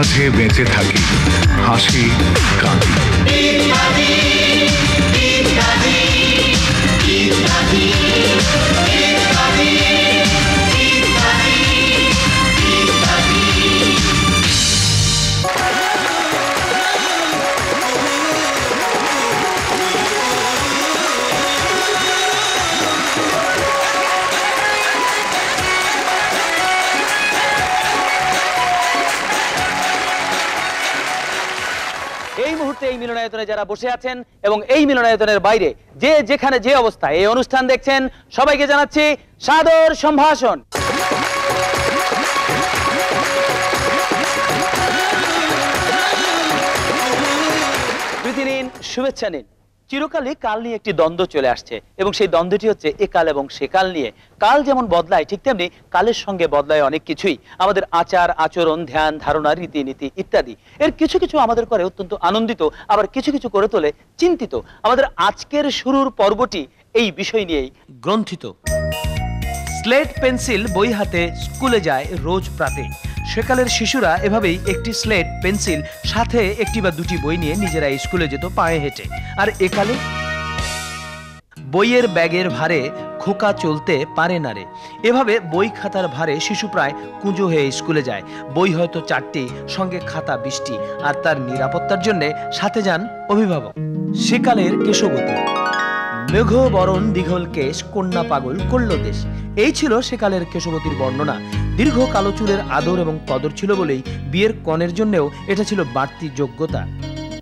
মাঝে বেঁচে থাকি, হাসি কাঁদি। এই মুহূর্তে এই মিলনায়তনে যারা বসে আছেন এবং এই মিলনায়তনের বাইরে যে যেখানে যে অবস্থায় এই অনুষ্ঠান দেখছেন, সবাইকে জানাচ্ছি সাদর সম্ভাষণ। প্রীতি নিন, শুভেচ্ছা নিন। চিরকালই কাল নিয়ে একটি দ্বন্দ্ব চলে আসছে এবং সেই দ্বন্দ্বটি হচ্ছে এ কাল এবং সে কাল নিয়ে। কাল যেমন বদলায় ঠিক তেমনি কালের সঙ্গে বদলায় অনেক কিছুই, আমাদের আচার আচরণ, ধ্যান ধারণা, রীতিনীতি ইত্যাদি। এর কিছু কিছু আমাদের করে অত্যন্ত আনন্দিত, আবার কিছু কিছু করে তোলে চিন্তিত। আমাদের আজকের শুরুর পর্বটি এই বিষয় নিয়েই গ্রন্থিত। স্লেট পেন্সিল বই হাতে স্কুলে যায় রোজ প্রাতে। সেকালের শিশুরা এভাবেই একটি স্লেট পেন্সিল সাথে একটি বা দুটি বই নিয়ে নিজেরা স্কুলে যেত পায়ে হেঁটে। আর একালে বইয়ের ব্যাগের ভারে খোকা চলতে পারে না রে। এভাবে বই খাতার ভারে শিশু প্রায় কুঁজো হয়ে স্কুলে যায়। বই হয়তো 4টি, সঙ্গে খাতা 20টি, আর তার নিরাপত্তার জন্য সাথে যান অভিভাবক। সেকালের কেশবতী। মেঘ বরণ দীঘল কেশ, কন্যা পাগল করল দেশ। এই ছিল সেকালের কেশবতীর বর্ণনা। দীর্ঘ কালো চুলের আদর এবং কদর ছিল বলেই বিয়ের কনের জন্যও এটা ছিল বাড়তি যোগ্যতা।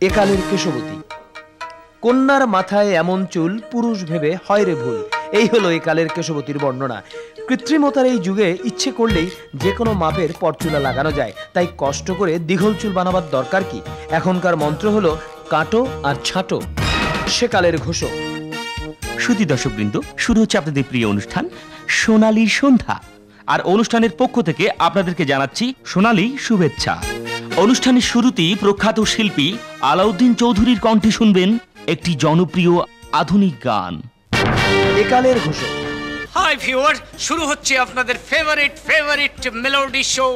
একালের কেশবতী। কন্যার মাথায় এমন চুল, পুরুষ ভেবে হয় রে ভুল। এই হলো একালের কেশবতীর বর্ণনা। কৃত্রিমতার এই যুগে ইচ্ছে করলেই যে কোনো মাপের পরচুলা লাগানো যায়, তাই কষ্ট করে দীঘল চুল বানাবার দরকার কি? এখনকার মন্ত্র হলো কাটো আর ছাঁটো। সেকালের ঘোষক। সুধী দর্শকবৃন্দ, শুরু হচ্ছে আপনাদের প্রিয় অনুষ্ঠান সোনালী সন্ধ্যা। আর অনুষ্ঠানের পক্ষ থেকে আপনাদেরকে জানাচ্ছি সোনালী শুভেচ্ছা। অনুষ্ঠানের শুরুতেই প্রখ্যাত শিল্পী আলাউদ্দিন চৌধুরীর কণ্ঠে শুনবেন একটি জনপ্রিয় আধুনিক গান। একালের ঘোষক। হাই ভিউয়ার, শুরু হচ্ছে আপনাদের ফেভারিট মেলোডি শো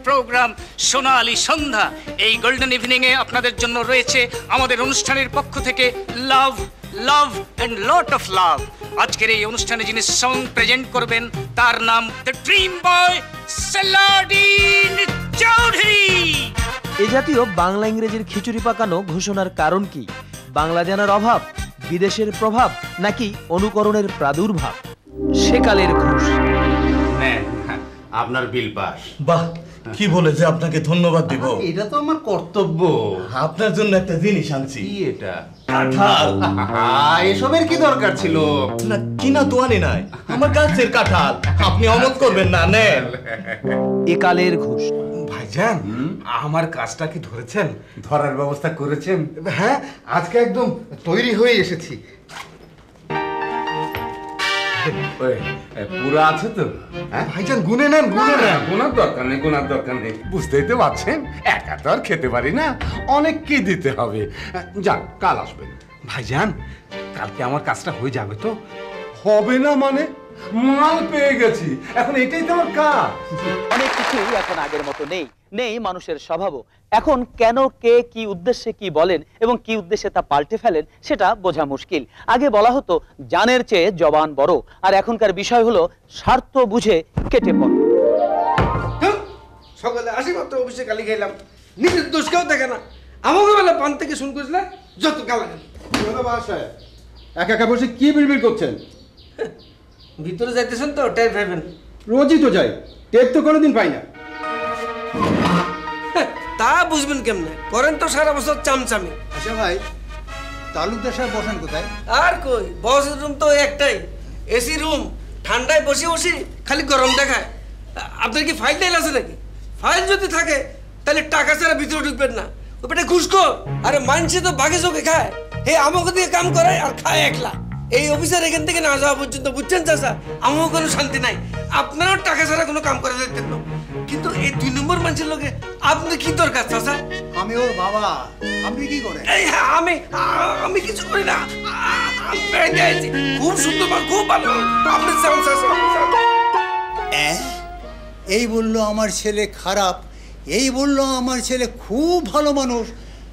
প্রোগ্রাম সোনালী সন্ধ্যা। এই গোল্ডেন ইভিনিং এ আপনাদের জন্য রয়েছে আমাদের অনুষ্ঠানের পক্ষ থেকে love and lot of love. আজকের এই অনুষ্ঠানে যিনি সং প্রেজেন্ট করবেন তার নাম দ্য ড্রিম বয় সালাউদ্দিন চৌধুরী। এ জাতীয় বাংলা ইংরেজির খিচুড়ি পাকানো ঘোষণার কারণ কি? বাংলা জানার অভাব, বিদেশের প্রভাব, নাকি অনুকরণের প্রাদুর্ভাব? সেকালের ঘোষ। আপনার বিল পাস। বাহ, কি বলে যে আপনাকে ধন্যবাদ দিব। এটা তো আমার কর্তব্য। আপনার জন্য একটা জিনিস আনছি। কি এটা? কাঁঠাল। এসবের কি দরকার ছিল? না, কিনা তো আনি নাই, আমার গাছের কাঁঠাল। আপনি অমত করবেন না। নেন। একালের ঘোষ। ভাইজান, আমার কাজটা কি ধরেছেন? ধরার ব্যবস্থা করেছেন? হ্যাঁ, আজকে একদম তৈরি হয়ে এসেছি। পুরো আছে তো? ভাইজান গুনে নেন, গুনে নেন। গোনার দরকার নেই। বুঝতেই তো পারছেন, একা তো আর খেতে পারি না, অনেককে দিতে হবে। যান, কাল আসবেন। ভাইজান, কালকে আমার কাজটা হয়ে যাবে তো? হবে না মানে? মাল পেয়ে গেছি, এখন এটাই তো আমার কাজ। অনেক কিছুই এখন আগের মতো নেই মানুষের স্বভাবও। এখন কেন, কে, কি উদ্দেশ্যে কি বলেন এবং কি উদ্দেশ্যে তা পাল্টে ফেলেন সেটা বোঝা মুশকিল। আগে বলা হতো জানের চেয়ে জবান বড়, আর এখনকার বিষয় হলো স্বার্থ বুঝে কেটে পড়। সকালে আসি মাত্র অফিসে গালি খাইলাম, নিজের দোষ কেউ দেখে না। আমাকে বেলা পান থেকে শুন করছিল যত গালাগালি। একা একা বসে কি বিড়বিড় করছেন? ভিতরে যাইতেছেন তো টের পাইবেন। রোজই তো যাই, টের তো কোনোদিন পাই না। তা বুঝবেন কেমনে? করেন তো সারা বছর চামচামি। আচ্ছা ভাই, তালুকদার সাহেব বসেন কোথায়? আর কই, বসের রুম তো একটাই, এসি রুম। ঠান্ডায় বসে বসে খালি গরম দেখায়। আপনার কি ফাইল টাইল আছে নাকি? ফাইল যদি থাকে তাহলে টাকা ছাড়া ভিতরে ঢুকবেন না। ও পেটে ঘুষখোর। আরে মানুষে তো বাঘে চোখে খায়, হে আমাকে দিয়ে কাম করায় আর খায় একলা। এই অফিসার এখান থেকে না যাওয়া পর্যন্ত, বুঝছেন চাচা, আমারও কোনো শান্তি নাই। আপনারও টাকা ছাড়া কোনো কাম করে যেতেন না। কিন্তু এই 2 নম্বর মানুষের লোকে আপনি কি দরকার চাচা? আমি ওর বাবা। আপনি কি করেন? আমি কিছু করি না। খুব সুন্দর, খুব ভালো। আপনি এই বললো আমার ছেলে খারাপ, এই বলল আমার ছেলে খুব ভালো মানুষ,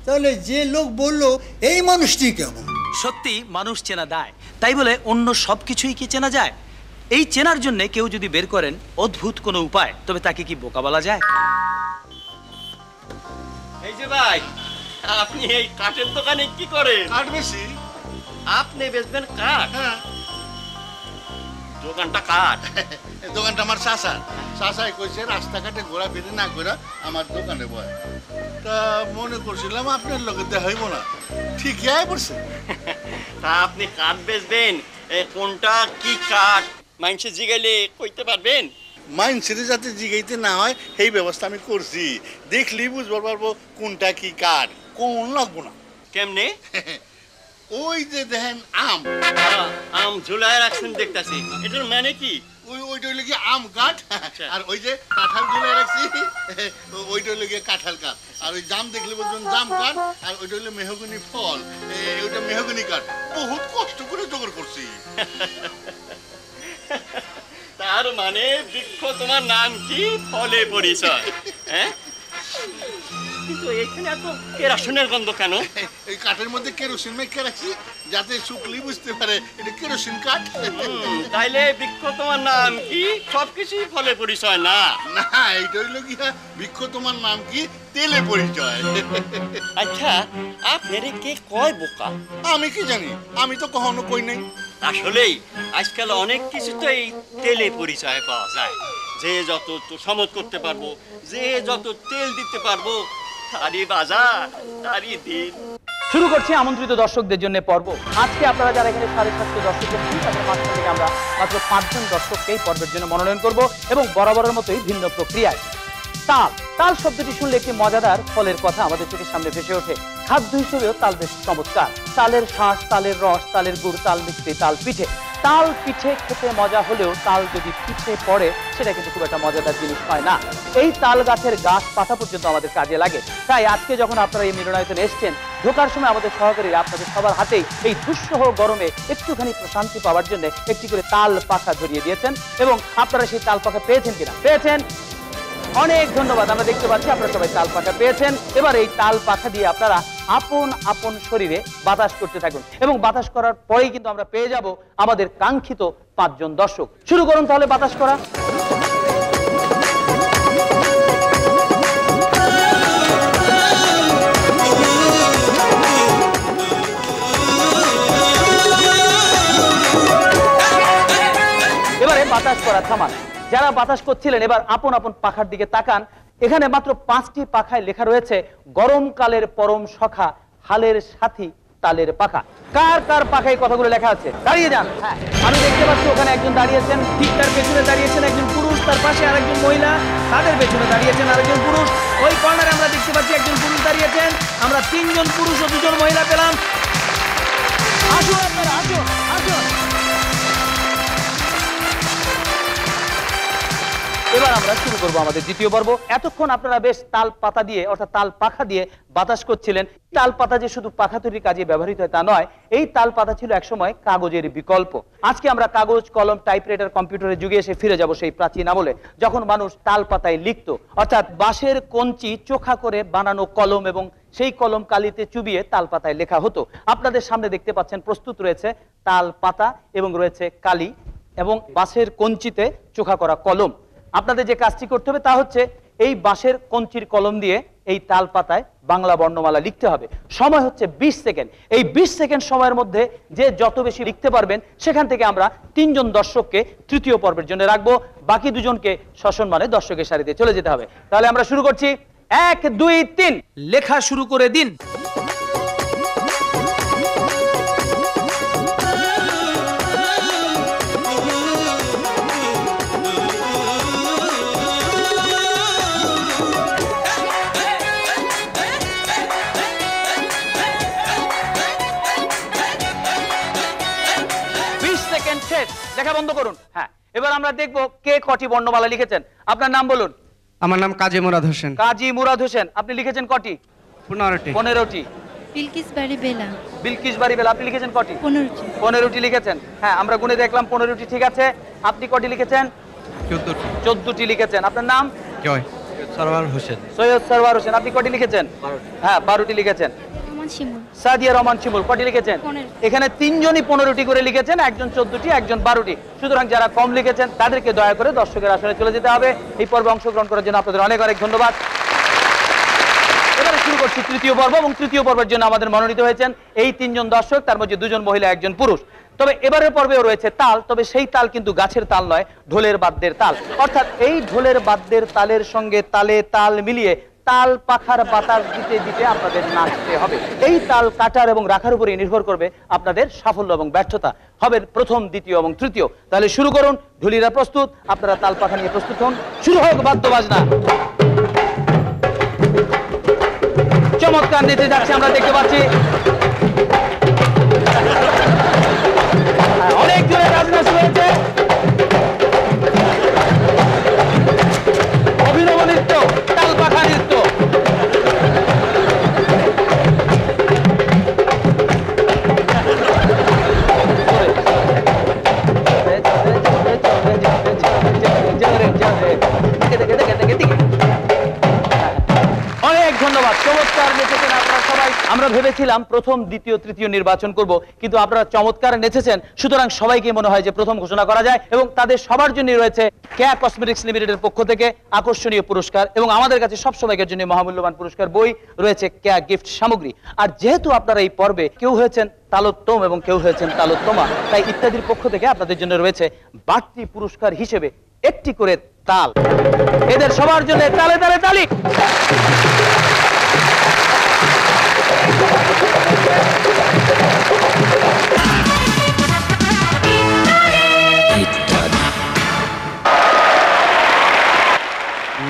তাহলে যে লোক বলল এই মানুষটি কেমন? সত্যি মানুষ চেনা দেয়, তাই বলে অন্য সব কিছুই কি চেনা যায়? এই চেনার জন্য কেউ যদি বের করেন অদ্ভুত কোনো উপায়, তবে তাকে কি বোকা বলা যায়? এই যে ভাই, আপনি এই কাঠের দোকানে কি করেন? কাঠ বেশি। আপনি বেচবেন কাঠ? দোকানটা কাঠ? দোকানটা আমার চাচাই কইছে রাস্তাঘাটে ঘোরাফেরি না করে আমার দোকানে বয়। তা মনে করছিলাম আপনার লোকে দেখাইব না, ঠিকই আয় পড়ছে। তা আপনি কাঠ বেচবেন, কোনটা কি কাঠ মানুষে জিগাইলে কইতে পারবেন? মাইন্সের যাতে জিগাইতে না হয় সেই ব্যবস্থা আমি করছি। দেখলেই বুঝবার পারবো কোনটা কি কাঠ, কোন লাগবো না। কেমনে? ওই যে দেখেন আম, আম ঝুলায় রাখছেন দেখতাছি, এটার মানে কি? ওইটা হইলে কি আম কাঠ, আর ওই যে কাঁঠাল ঝুলাই রাখছি ওইটা হইলে গিয়ে কাঁঠাল কাঠ। আর ওই জাম দেখলে বলবেন জাম কাঠ, আর ওইটা হইলে মেহগনি ফল, ওইটা মেহগনি কাঠ। বহুত কষ্ট করে জোগাড় করছি। তার মানে বৃক্ষ তোমার নাম কি, ফলে পরিচয়। হ্যাঁ, কিন্তু এখানে এত কেরোসিনের গন্ধ কেন? এই কাঠের মধ্যে কেরোসিন মেখে রাখছি যাতে শুকলি বুঝতে পারে এটা কেরোসিন কাঠ। তাইলে বৃক্ষ তোমার নাম কি সবকিছুই ফলে পরিচয় না? না, এইটা হইলো কি বৃক্ষ তোমার নাম কি তেলে পরিচয়। আচ্ছা, আপনারে কে কয় বোকা? আমি কি জানি, আমি তো কখনো কই নাই। আসলেই আজকাল অনেক কিছুতেই তেলে পরিচয় পাওয়া যায়। যে যত সমত করতে পারবো, যে যত তেল দিতে পারবো, তারই বাজার তারই দিন। শুরু করছি আমন্ত্রিত দর্শকদের জন্য পর্ব। আজকে আপনারা যারা এখানে 750 দর্শক দেখছেন, তাদের মাঝ থেকে আমরা মাত্র 5 জন দর্শককে এই পর্বের জন্য মনোনয়ন করব, এবং বরাবরের মতোই ভিন্ন প্রক্রিয়ায়। তাল, তাল শব্দটি শুনলে একটি মজাদার ফলের কথা আমাদের চোখের সামনে ভেসে ওঠে। খাদ্য হিসেবেও তাল বেশ চমৎকার। তালের শাঁস, তালের রস, তালের গুড়, তাল মিষ্টি, তাল পিঠে। তাল পিঠে খেতে মজা হলেও তাল যদি পিঠে পড়ে সেটা কিন্তু খুব একটা মজাদার জিনিস হয় না। এই তাল গাছের গাছ পাতা পর্যন্ত আমাদের কাজে লাগে। তাই আজকে যখন আপনারা এই মিলনায়তনে এসছেন, ঢোকার সময় আমাদের সহকারীরা আপনাদের সবার হাতেই এই দুঃসহ গরমে একটুখানি প্রশান্তি পাওয়ার জন্য একটি করে তাল পাখা ধরিয়ে দিয়েছেন, এবং আপনারা সেই তাল পাখা পেয়েছেন কিনা? পেয়েছেন, অনেক ধন্যবাদ। আমরা দেখতে পাচ্ছি আপনারা সবাই তাল পাখা পেয়েছেন। এবার এই তাল পাখা দিয়ে আপনারা আপন আপন শরীরে বাতাস করতে থাকুন, এবং বাতাস করার পরেই কিন্তু আমরা পেয়ে যাব আমাদের কাঙ্ক্ষিত 5 জন দর্শক। শুরু করুন তাহলে বাতাস করা। এবারে বাতাস করা থামান। যারা বাতাস করছিলেন এবার আপন আপন পাখার দিকে তাকান। এখানে মাত্র 5টি পাখায় লেখা রয়েছে গরমকালের পরম সখা, হালের সাথী তালের পাখা। কার কার পাখায় কথাগুলো লেখা আছে? দাঁড়িয়ে যান। হ্যাঁ, আমি দেখতে পাচ্ছি ওখানে একজন দাঁড়িয়েছেন, ঠিক তার পেছনে দাঁড়িয়েছেন একজন পুরুষ, তার পাশে আরেকজন মহিলা, তাদের পেছনে দাঁড়িয়েছেন আরেকজন পুরুষ। ওই কর্নারে আমরা দেখতে পাচ্ছি একজন পুরুষ দাঁড়িয়েছেন। আমরা 3 জন পুরুষ ও 2 জন মহিলা পেলাম। আসুন আপনারা, আসুন আসুন। এবার আমরা শুরু করবো আমাদের দ্বিতীয় পর্ব। এতক্ষণ আপনারা বেশ তাল পাতা দিয়ে অর্থাৎ তাল পাখা দিয়ে বাতাস করছিলেন। তাল পাতা যে শুধু পাখা তৈরির কাজে ব্যবহৃত হয় তা নয়, এই তাল পাতা ছিল একসময় কাগজের বিকল্প। আজকে আমরা কাগজ, কলম, টাইপরাইটার, কম্পিউটারের যুগে এসে ফিরে যাব সেই প্রাচীন আমলে, যখন মানুষ তাল পাতায় লিখত, অর্থাৎ বাঁশের কঞ্চি চোখা করে বানানো কলম, এবং সেই কলম কালিতে চুবিয়ে তাল পাতায় লেখা হতো। আপনাদের সামনে দেখতে পাচ্ছেন প্রস্তুত রয়েছে তাল পাতা, এবং রয়েছে কালি, এবং বাঁশের কঞ্চিতে চোখা করা কলম। আপনাদের যে কাজটি করতে হবে তা হচ্ছে এই বাঁশের কঞ্চির কলম দিয়ে এই তাল পাতায় বাংলা বর্ণমালা লিখতে হবে। সময় হচ্ছে 20 সেকেন্ড। এই 20 সেকেন্ড সময়ের মধ্যে যে যত বেশি লিখতে পারবেন, সেখান থেকে আমরা 3 জন দর্শককে তৃতীয় পর্বের জন্য রাখবো। বাকি 2 জনকে সসম্মানে দর্শকের সারিতে চলে যেতে হবে। তাহলে আমরা শুরু করছি। 1 2 3 লেখা শুরু করে দিন। লেখা বন্ধ করুন। হ্যাঁ, এবার আমরা দেখবো কে কটি বর্ণমালা লিখেছেন। আপনার নাম বলুন। আমার নাম কাজী মুরাদ হোসেন। কাজী মুরাদ হোসেন, আপনি লিখেছেন কটি? 15টি। 15টি। বিলকিস বাড়ি বেলা। বিলকিস বাড়ি বেলা, আপনি লিখেছেন কটি? 15টি। 15টি লিখেছেন। হ্যাঁ, আমরা গুনে দেখলাম 15টি ঠিক আছে। আপনি কটি লিখেছেন? 14টি। 14টি লিখেছেন। আপনার নাম? জয়। সরওয়ার হোসেন। সৈয়দ সরওয়ার হোসেন। আপনি কটি লিখেছেন? হ্যাঁ 12টি লিখেছেন। সাদিয়া রহমান শিমুল কটি লিখেছেন? এখানে তিনজনই 15টি করে লিখেছেন, একজন 14টি, একজন 12টি। সুতরাং যারা কম লিখেছেন তাদেরকে দয়া করে দর্শকের আসনে চলে যেতে হবে। এই পর্বে অংশগ্রহণ করার জন্য আপনাদের অনেক অনেক ধন্যবাদ। এবারে শুরু করছি তৃতীয় পর্ব, এবং তৃতীয় পর্বের জন্য আমাদের মনোনীত হয়েছেন এই 3 জন দর্শক, তার মধ্যে 2 জন মহিলা, 1 জন পুরুষ। তবে এবারের পর্বেও রয়েছে তাল, তবে সেই তাল কিন্তু গাছের তাল নয়, ঢোলের বাদ্যের তাল। অর্থাৎ এই ঢোলের বাদ্যের তালের সঙ্গে তালে তাল মিলিয়ে তাল পাখার বাতাস দিতে দিতে আপনাদের নাচতে হবে। এই তাল কাটার এবং রাখার উপরে নির্ভর করবে আপনাদের সাফল্য এবং ব্যর্থতা। হবে প্রথম, দ্বিতীয় এবং তৃতীয়। তাহলে শুরু করুন। ঢুলিরা প্রস্তুত, আপনারা তাল পাখা নিয়ে প্রস্তুত হন। শুরু হোক বাদ্য বাজনা। চমৎকার নিতে যাচ্ছে, আমরা দেখতে পাচ্ছি অনেক জোরে বাজনা শুরু হয়েছে। অভিনব নৃত্য, তাল পাখা নৃত্য। অনেক ধন্যবাদ, চমৎকার নেচেছেন আপনারা সবাই। আমরা ভেবেছিলাম প্রথম, দ্বিতীয়, তৃতীয় নির্বাচন করব, কিন্তু আপনারা চমৎকার নেচেছেন, সুতরাং সবাইকে মনে হয় যে প্রথম ঘোষণা করা যায়। এবং তাদের সবার জন্য রয়েছে কেয়া কসমেটিক্স লিমিটেডের পক্ষ থেকে আকর্ষণীয় পুরস্কার, এবং আমাদের কাছে সব সময়কার জন্য মহামূল্যবান পুরস্কার বই রয়েছে, কেয়া গিফট সামগ্রী। আর যেহেতু আপনারা এই পর্বে কেউ হয়েছেন তালোত্তম এবং কেউ হয়েছেন তালোত্তমা, তাই ইত্যাদির পক্ষ থেকে আপনাদের জন্য রয়েছে বাড়তি পুরস্কার হিসেবে একটি করে তাল। এদের সবার জন্য তালে তালে তালি।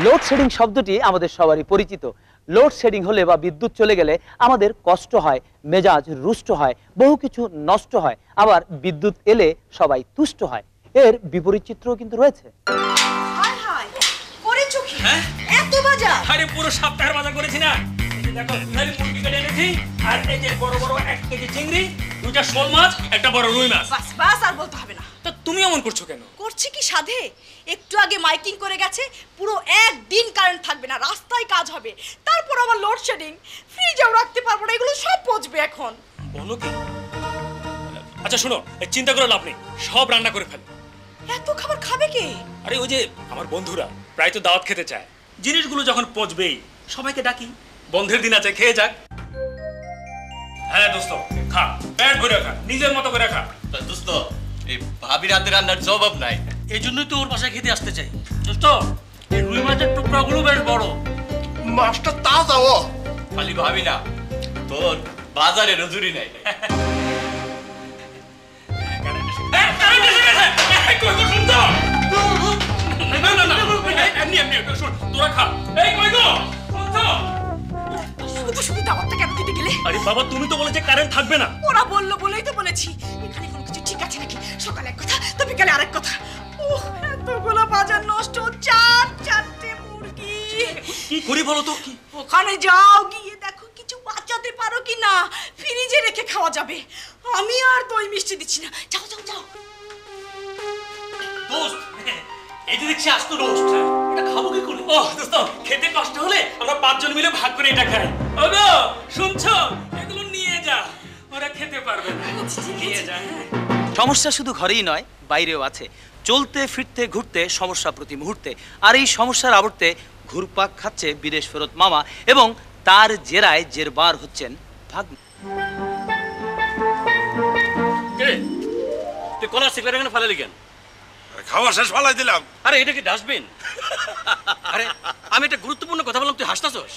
লোডশেডিং শব্দটি আমাদের সবারই পরিচিত। লোডশেডিং হলে বা বিদ্যুৎ চলে গেলে আমাদের কষ্ট হয়, মেজাজ রুষ্ট হয়, বহু কিছু নষ্ট হয়। আবার বিদ্যুৎ এলে সবাই তুষ্ট হয়। এর বিপরীত চিত্রও কিন্তু রয়েছে। এত বাজার? আরে পুরো সপ্তাহের বাজার করেছি না। এই যে দেখো, দুধারি মুরগি কেটে এনেছি, আর এই যে বড় বড় 1 কেজি চিংড়ি, 2টা শোল মাছ, একটা বড় রুই মাছ। বাস বাস, আর বলতে হবে না। তো তুমি এমন করছো কেন? করছি কি সাধে? একটু আগে মাইকিং করে গেছে পুরো 1 দিন কারেন্ট থাকবে না, রাস্তায় কাজ হবে, তারপর আবার লোডশেডিং, ফ্রিজেও রাখতে পারবো না, এগুলো সব পচবে এখন। বলো কি? আচ্ছা শোনো, চিন্তা করে লাভ নেই, সব রান্না করে ফেলো। এত খাবার খাবে কে? আরে ওই যে আমার বন্ধুরা প্রায় তো দাওয়াত খেতে চায়, জিনিসগুলো যখন পচবেই সবাইকে ডাকি, বন্ধের দিন আছে, খেয়ে যাক। হ্যাঁ দোস্ত, খা, পেট ভরে খা, নিজের মতো করে খা। দোস্ত, এই ভাবির হাতে রান্নার জবাব নাই, এই জন্যই তো ওর বাসায় খেতে আসতে চাই। দোস্ত, এই রুই মাছের টুকরাগুলো বেশ বড়, মাছটা তাজা। ও খালি ভাবি না, তোর বাজারে রজুরি নাই। তোরা খা। এই কই গো? শুধু শুধু দাওয়াতটা কেন দিতে গেলে? আরে বাবা, তুমি তো বলেছে কারেন্ট থাকবে না। ওরা বললো বলেই তো বলেছি। এখানে কোনো কিছু ঠিক আছে নাকি? সকালে এক কথা, তো বিকালে আরেক কথা। ওহ, এতগুলো বাজার নষ্ট, 4-4টে মুরগি। কি করি বলো তো? ওখানে যাও, গিয়ে দেখো কিছু বাঁচাতে পারো কি না, ফ্রিজে রেখে খাওয়া যাবে। আমি আর দই মিষ্টি দিচ্ছি না, যাও যাও যাও। দোস্ত, এই যে দেখছি আস্ত রোস্ট, এটা খাবো কি করে? ও দোস্ত, খেতে কষ্ট হলে আমরা 5 জন মিলে ভাগ করে এটা খাই। ওগো শুনছো, এগুলো নিয়ে যা, ওরা খেতে পারবে না। নিয়ে যা। সমস্যা শুধু ঘরেই নয়, বাইরেও আছে। চলতে ফিরতে ঘুরতে সমস্যা প্রতি মুহূর্তে। আর এই সমস্যার আবর্তে ঘুরপাক খাচ্ছে বিদেশ ফেরত মামা, এবং তার জেরায় জেরবার হচ্ছেন ভাগ্নে। তুই কলার সিগারেট এখানে ফেলালি কেন? খাওয়া শেষ ফালাই দিলাম। আরে এটা কি ডাস্টবিন? আরে আমি একটা গুরুত্বপূর্ণ কথা বললাম, তুই হাসতাছস।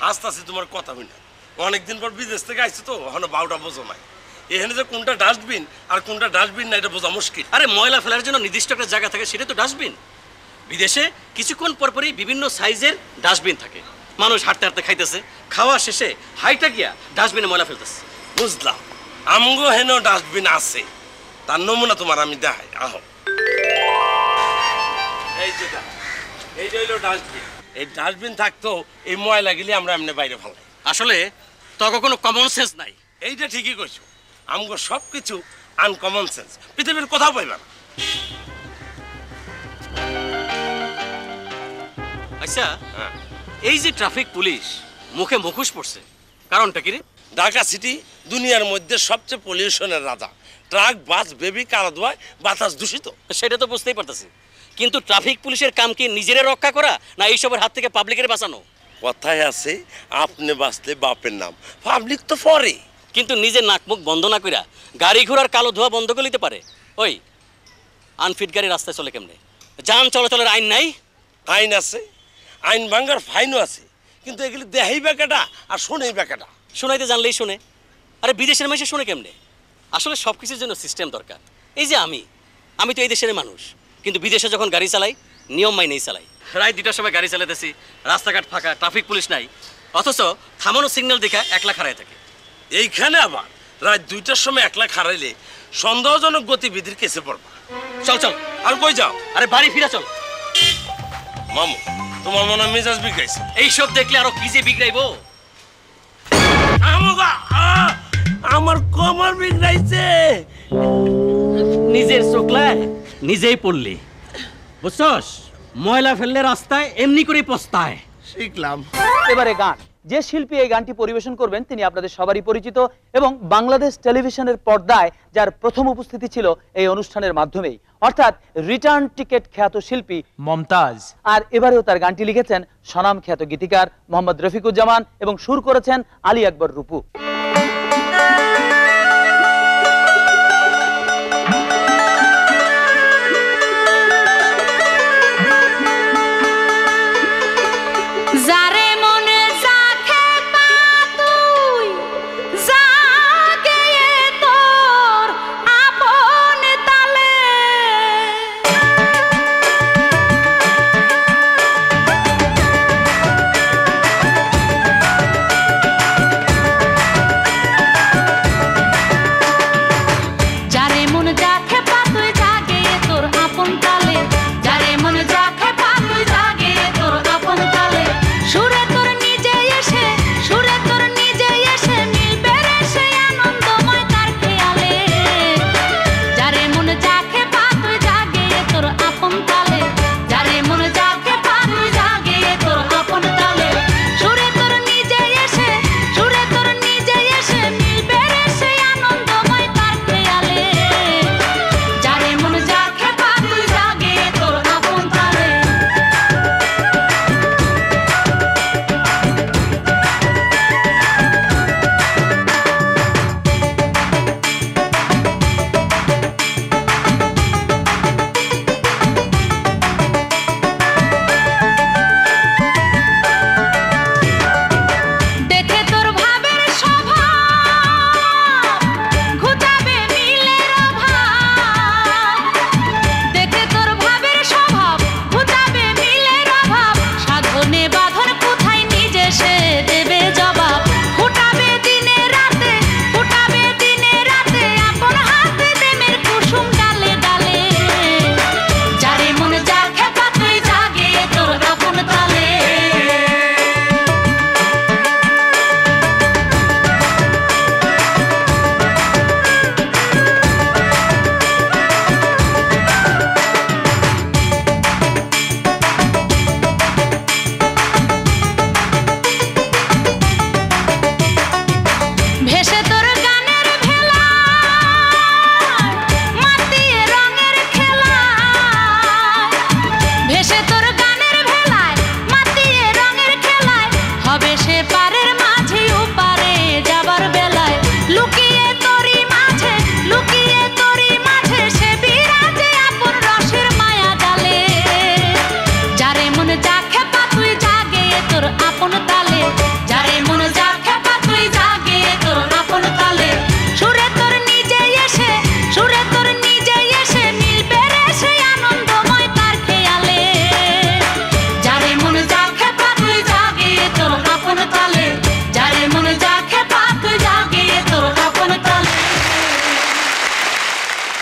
হাসতাছি তোমার কথা শুনে। অনেকদিন পর বিদেশ থেকে আইছি তো, এখনো বাউটা বোঝো নাই। এখানে যে কোনটা ডাস্টবিন আর কোনটা ডাস্টবিন না, এটা বোঝা মুশকিল। আরে ময়লা ফেলার জন্য নির্দিষ্ট একটা জায়গা থাকে, সেটা তো ডাস্টবিন। বিদেশে কিছুক্ষণ পরপরই বিভিন্ন সাইজের ডাস্টবিন থাকে। মানুষ হাঁটতে হাঁটতে খাইতেছে, খাওয়া শেষে হাইটা গিয়া ডাস্টবিনে ময়লা ফেলতেছে। বুঝলাম, আমগো হেন ডাস্টবিন আছে, তার নমুনা তোমার আমি দেখাই। আহ, এই যে এই যে হইলো ডাস্টবিন। এই ডাস্টবিন থাকতো এই ময়লা গেলে আমরা এমনি বাইরে ফেলাই। আসলে তখন কোনো কমন সেন্স নাই। এইটা ঠিকই কইছো, আমগো সব কিছু আনকমন সেন্স, পৃথিবীর কোথাও পাইবা না। আচ্ছা এই যে ট্রাফিক পুলিশ মুখে মুখোশ পড়ছে কারণটা কি রে? ঢাকা সিটি দুনিয়ার মধ্যে সবচেয়ে পলিউশনের রাজা। ট্রাক বাস বেবি কালো ধোঁয়ায় বাতাস দূষিত। সেটা তো বুঝতেই পারতেছি, কিন্তু ট্রাফিক পুলিশের কাম কি নিজেরা রক্ষা করা না এইসবের হাত থেকে পাবলিকের বাঁচানো? কথায় আছে আপনি বাঁচলে বাপের নাম, পাবলিক তো পরে। কিন্তু নিজের নাক মুখ বন্ধ না কইরা গাড়ি ঘোড়ার কালো ধোঁয়া বন্ধ করে নিতে পারে? ওই আনফিট গাড়ি রাস্তায় চলে কেমনে? যান চলাচলের আইন নাই? আইন আছে, আইন ভাঙ্গার ফাইনও আছে, কিন্তু এগুলি দেহাই বেকাটা আর শোনেই বেকাটা। শোনাইতে জানলেই শোনে, আরে বিদেশের মানুষ শোনে কেমনে? আসলে সব কিছুর জন্য সিস্টেম দরকার। এই যে আমি তো এই দেশের মানুষ, কিন্তু বিদেশে যখন গাড়ি চালাই নিয়ম মাইনেই চালাই। রাত 2টার সময় গাড়ি চালাতেছি, রাস্তাঘাট ফাঁকা, ট্রাফিক পুলিশ নাই, অথচ থামানো সিগন্যাল দেখে একলা খাড়ায় থাকে। এইখানে আবার রাত 2টার সময় একলা খাড়াইলে সন্দেহজনক গতিবিধির কেসে পড়বা। চল চল। আর কই যাও? আরে বাড়ি ফিরা চল। মামু তোমার মনে মেজাজ বিগড়াইছে? এইসব দেখলে আরো কি যে বিগড়াইবো। আমার কোমর বিগড়াইছে। নিজের চোখলায় নিজেই পড়লি, বুঝছস? ময়লা ফেললে রাস্তায় এমনি করেই পস্তায়। শিখলাম। এবারে গান। যে শিল্পী এই গানটি পরিবেশন করবেন তিনি আপনাদের সবারই পরিচিত এবং বাংলাদেশ টেলিভিশনের পর্দায় যার প্রথম উপস্থিতি ছিল এই অনুষ্ঠানের মাধ্যমেই, অর্থাৎ রিটার্ন টিকেট খ্যাত শিল্পী মমতাজ। আর এবারেও তার গানটি লিখেছেন স্বনাম খ্যাত গীতিকার মোহাম্মদ রফিকুজ্জামান এবং সুর করেছেন আলী আকবর রূপু।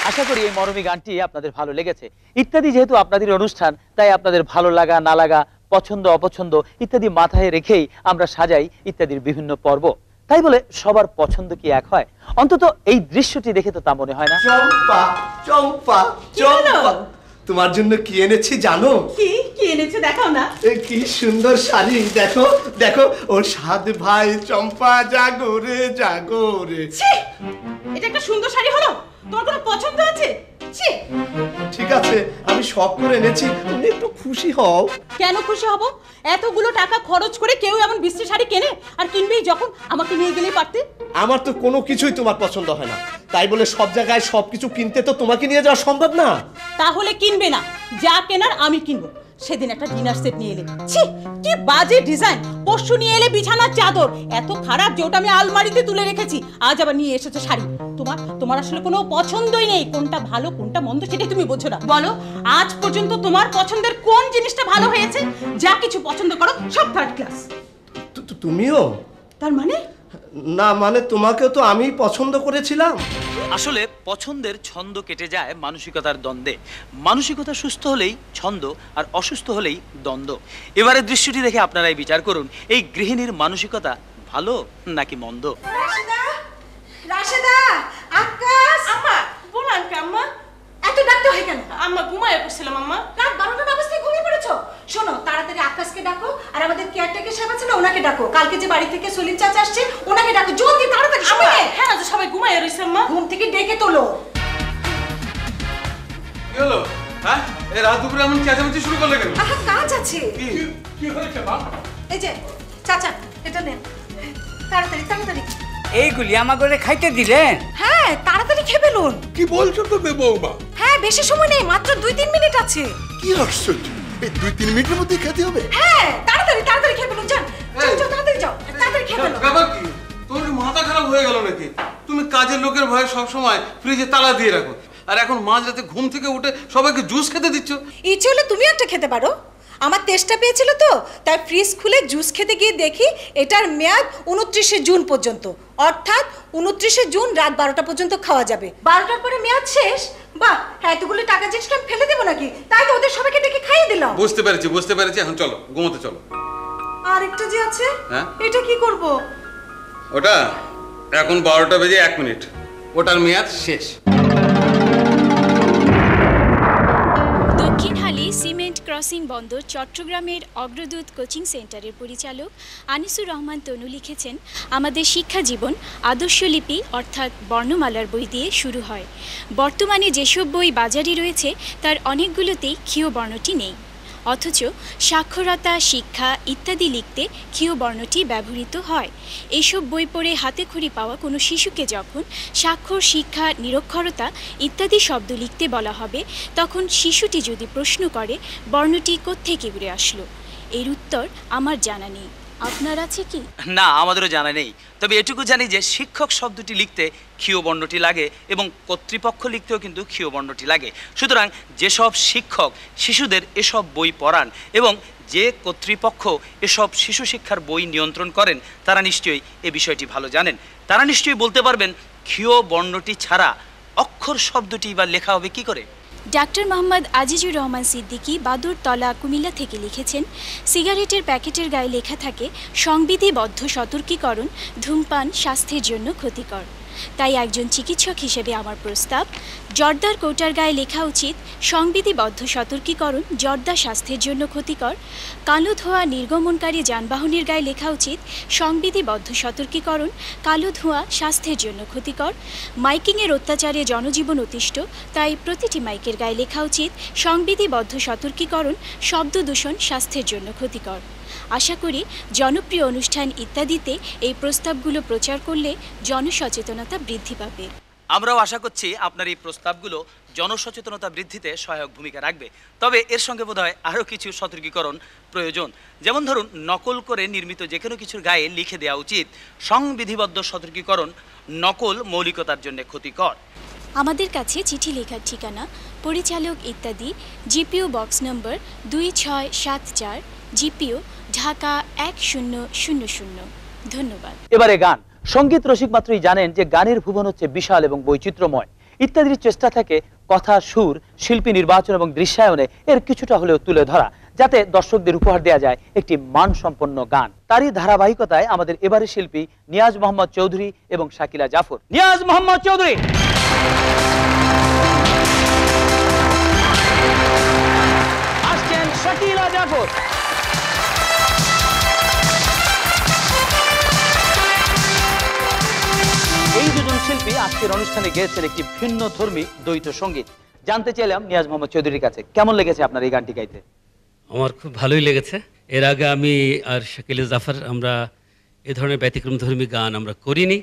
আশা করি এই মরমী গানটি আপনাদের ভালো লেগেছে। ইত্যাদি যেহেতু আপনাদের অনুষ্ঠান, তাই আপনাদের ভালো লাগা না লাগা, পছন্দ অপছন্দ ইত্যাদি মাথায় রেখেই আমরা সাজাই ইত্যাদির বিভিন্ন পর্ব। তাই বলে সবার পছন্দ কি এক হয়? অন্তত এই দৃশ্যটি দেখে তো তা মনে হয় না। চম্পা চম্পা চম্পা, তোমার জন্য কি এনেছি জানো? কি এনেছো দেখাও না। কি সুন্দর শাড়ি, দেখো দেখো। ওর সাত ভাই চম্পা জাগো রে জাগো রে। এটা একটা সুন্দর শাড়ি হলো? তোমার কোনো পছন্দ আছে? ঠিক আছে, আমি শখ করে এনেছি, তুমি একটু খুশি হও। কেন খুশি হব? এতগুলো টাকা খরচ করে কেউ এমন বিশ্রী শাড়ি কেনে? আর কিনবেই যখন আমাকে নিয়ে গেলেই পারতে। আমার তো কোনো কিছুই তোমার পছন্দ হয় না, তাই বলে সব জায়গায় সবকিছু কিনতে তো তোমাকে নিয়ে যাওয়া সম্ভব না। তাহলে কিনবে না, যা কেনার আমি কিনবো। সেদিন একটা ডিনার সেট নিয়ে এলে, ছি কি বাজে ডিজাইন। পরশু নিয়ে এলে বিছানার চাদর, এত খারাপ যে ওটা আমি আলমারিতে তুলে রেখেছি। আজ আবার নিয়ে এসেছে শাড়ি। তোমার আসলে কোনো পছন্দই নেই, কোনটা ভালো কোনটা মন্দ সেটাই তুমি বোঝো না। বলো, আজ পর্যন্ত তোমার পছন্দের কোন জিনিসটা ভালো হয়েছে? যা কিছু পছন্দ করো সব থার্ড ক্লাস। তুমিও? তার মানে? না মানে তোমাকেও তো আমি পছন্দ করেছিলাম। আসলে পছন্দের ছন্দ কেটে যায় মানসিকতার দ্বন্দ্বে। মানসিকতা সুস্থ হলেই ছন্দ, আর অসুস্থ হলেই দ্বন্দ্ব। এবারে দৃশ্যটি দেখে আপনারাই বিচার করুন, এই গৃহিণীর মানসিকতা ভালো নাকি মন্দ। রাশেদা, আকাশ। আম্মা, বলান কে আম্মা? এত ডাকতে হয় কেন? আম্মা ঘুমায় পড়ছিলাম আম্মা। রাত 12টার অবস্থায় ঘুমিয়ে পড়েছো? শোনো, তাড়াতাড়ি আকাশকে ডাকো, আর আমাদের কেয়ারটেকার সাহেব আছে না, ওনাকে ডাকো। কালকে যে বাড়ি থেকে সলিম চাচা আসছে, ওনাকে ডাকো জলদি, তাড়াতাড়ি। হ্যাঁ না, সবাই ঘুমায় রইছে আম্মা। ঘুম থেকে ডেকে তোলো। কি হলো? হ্যাঁ, এই রাত দুপুরে এমন চেঁচামেচি শুরু করলে কেন? আহা, কাজ আছে। কি হয়েছে বাপ? এই যে চাচা, এটা নেন, তাড়াতাড়ি তাড়াতাড়ি। এইগুলি আমাকে খাইতে দিলেন? হ্যাঁ, তাড়াতাড়ি খেয়ে ফেলুন। কি বলছো তুমি বৌমা? হ্যাঁ, বেশি সময় নেই, মাত্র 2-3 মিনিট আছে। কি আশ্চর্য, এই 2-3 মিনিটের মধ্যে খেতে হবে? হ্যাঁ, তাড়াতাড়ি তাড়াতাড়ি খেয়ে ফেলুন। যান, যাও, তাড়াতাড়ি যাও, তাড়াতাড়ি খেয়ে ফেলুন। ব্যাপার কি? তোমার কি মাথা খারাপ হয়ে গেল নাকি? তুমি কাজের লোকের ভয়ে সব সময় ফ্রিজে তালা দিয়ে রাখো, আর এখন মাঝরাতে ঘুম থেকে উঠে সবাইকে জুস খেতে দিচ্ছ। ইচ্ছে হলে তুমি একটা খেতে পারো। আমার তেষ্টা পেয়েছিল তো, তাই ফ্রিজ খুলে জুস খেতে গিয়ে দেখি এটার মেয়াদ 29শে জুন পর্যন্ত, অর্থাৎ 29শে জুন রাত 12টা পর্যন্ত খাওয়া যাবে। 12টার পরে মেয়াদ শেষ। বাহ, এতগুলো টাকা জিনিসটা আমি ফেলে দেবো নাকি? তাই তো ওদের সবাইকে ডেকে খাইয়ে দিলাম। বুঝতে পেরেছি। এখন চলো, ঘুমোতে চলো। আর একটা যে আছে, হ্যাঁ, এটা কি করব? ওটা এখন 12টা বেজে 1 মিনিট, ওটার মেয়াদ শেষ। দক্ষিণহালি সিমেন্ট ক্রসিং বন্দর চট্টগ্রামের অগ্রদূত কোচিং সেন্টারের পরিচালক আনিসুর রহমান তনু লিখেছেন, আমাদের শিক্ষা জীবন আদর্শলিপি অর্থাৎ বর্ণমালার বই দিয়ে শুরু হয়। বর্তমানে যেসব বই বাজারে রয়েছে তার অনেকগুলোতেই ক্ষীয় বর্ণটি নেই, অথচ সাক্ষরতা, শিক্ষা ইত্যাদি লিখতে ক্ষীয় বর্ণটি ব্যবহৃত হয়। এইসব বই পড়ে হাতে খড়ি পাওয়া কোনো শিশুকে যখন স্বাক্ষর, শিক্ষা, নিরক্ষরতা ইত্যাদি শব্দ লিখতে বলা হবে, তখন শিশুটি যদি প্রশ্ন করে বর্ণটি কোত্থেকে উড়ে আসলো, এর উত্তর আমার জানা নেই। আপনার আছে কি? না, আমাদেরও জানা নেই। তবে এটুকু জানি যে শিক্ষক শব্দটি লিখতে ক্ষীয় বর্ণটি লাগে এবং কর্তৃপক্ষ লিখতেও কিন্তু ক্ষীয় বর্ণটি লাগে। সুতরাং যেসব শিক্ষক শিশুদের এসব বই পড়ান এবং যে কর্তৃপক্ষ এসব শিশু শিক্ষার বই নিয়ন্ত্রণ করেন, তারা নিশ্চয়ই এ বিষয়টি ভালো জানেন। তারা নিশ্চয়ই বলতে পারবেন ক্ষীয় বর্ণটি ছাড়া অক্ষর শব্দটি বা লেখা হবে কি করে। ডাক্তার মোহাম্মদ আজিজুর রহমান সিদ্দিকী বাদুরতলা কুমিল্লা থেকে লিখেছেন, সিগারেটের প্যাকেটের গায়ে লেখা থাকে সংবিধিবদ্ধ সতর্কীকরণ, ধূমপান স্বাস্থ্যের জন্য ক্ষতিকর। তাই একজন চিকিৎসক হিসেবে আমার প্রস্তাব, জর্দার কৌটার গায়ে লেখা উচিত সংবিধিবদ্ধ সতর্কীকরণ, জর্দা স্বাস্থ্যের জন্য ক্ষতিকর। কালো ধোঁয়া নির্গমনকারী যানবাহনের গায়ে লেখা উচিত সংবিধিবদ্ধ সতর্কীকরণ, কালো ধোঁয়া স্বাস্থ্যের জন্য ক্ষতিকর। মাইকিংয়ের অত্যাচারে জনজীবন অতিষ্ঠ, তাই প্রতিটি মাইকের গায়ে লেখা উচিত সংবিধিবদ্ধ সতর্কীকরণ, শব্দ দূষণ স্বাস্থ্যের জন্য ক্ষতিকর। আশা করি জনপ্রিয় অনুষ্ঠান ইত্যাদিতে এই প্রস্তাবগুলো প্রচার করলে জনসচেতনতা বৃদ্ধি পাবে। আমরাও আশা করছি আপনার এই প্রস্তাবগুলো জনসচেতনতা বৃদ্ধিতে সহায়ক ভূমিকা রাখবে। তবে এর সঙ্গে বোধহয় আরও কিছু সতর্কীকরণ প্রয়োজন। যেমন ধরুন, নকল করে নির্মিত যে কোনো কিছুর গায়ে লিখে দেওয়া উচিত সংবিধিবদ্ধ সতর্কীকরণ, নকল মৌলিকতার জন্য ক্ষতিকর। আমাদের কাছে চিঠি লেখার ঠিকানা পরিচালক ইত্যাদি, জিপিও বক্স নম্বর 2674, জিপিও, ঢাকা 1000। ধন্যবাদ। এবারে গান। সঙ্গীত রসিক মাত্রই জানেন যে গানের ভুবন হচ্ছে বিশাল এবং বৈচিত্র্যময়। ইত্যাদির চেষ্টা থাকে কথা, সুর, শিল্পী নির্বাচন এবং দৃশ্যায়নে এর কিছুটা হলেও তুলে ধরা, যাতে দর্শকদের উপহার দেওয়া যায় একটি মানসম্পন্ন গান। তারই ধারাবাহিকতায় আমাদের এবারে শিল্পী নিয়াজ মোহাম্মদ চৌধুরী এবং শাকিলা জাফর। নিয়াজ মোহাম্মদ চৌধুরী। জাফর। এই দুজন শিল্পী আজকের অনুষ্ঠানে গেয়েছেন একটি ভিন্ন ধর্মী দ্বৈত সঙ্গীত। জানতে চাইলাম নিয়াজ মোহাম্মদ চৌধুরীর কাছে, কেমন লেগেছে আপনার এই গানটি গাইতে? আমার খুব ভালোই লেগেছে। এর আগে আমি আর শাকিল জাফর আমরা এ ধরনের ব্যতিক্রম ধর্মী গান আমরা করিনি,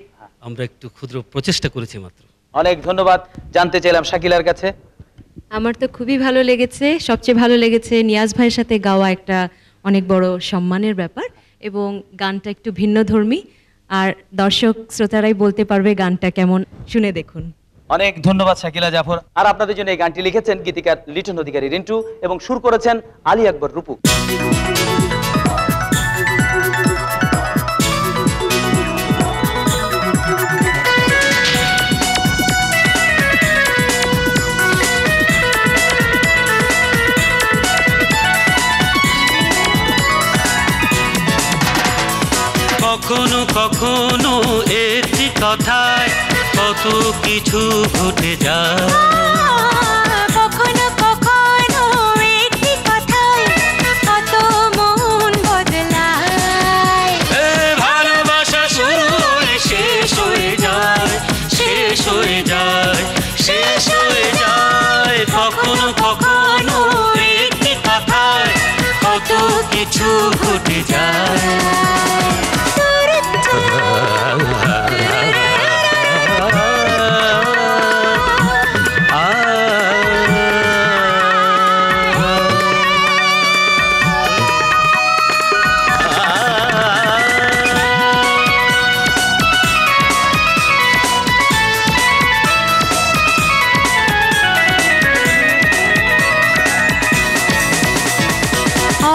আমরা একটু ক্ষুদ্র প্রচেষ্টা করেছি মাত্র। অনেক ধন্যবাদ। জানতে চাইলাম শাকিলার কাছে। আমার তো খুবই ভালো লেগেছে, সবচেয়ে ভালো লেগেছে নিয়াজ ভাইয়ের সাথে গাওয়া একটা অনেক বড় সম্মানের ব্যাপার, এবং গানটা একটু ভিন্নধর্মী, আর দর্শক শ্রোতারাই বলতে পারবে গানটা কেমন, শুনে দেখুন। অনেক ধন্যবাদ শাকিলা জাফর। আর আপনাদের জন্য এই গানটি লিখেছেন গীতিকার লিটন অধিকারী রিন্টু এবং সুর করেছেন আলী আকবর রূপু। কখনো কখনো একটি কথায় কত কিছু ঘটে যায়, কখনো কখনো একটি কথায় কত মন বদলায়। ভালোবাসা শুরু হয়ে শেষ হয়ে যায়, শেষ হয়ে যায়, শেষ হয়ে যায়। কখনো কখনো একটি কথায় কত কিছু ঘটে যায়।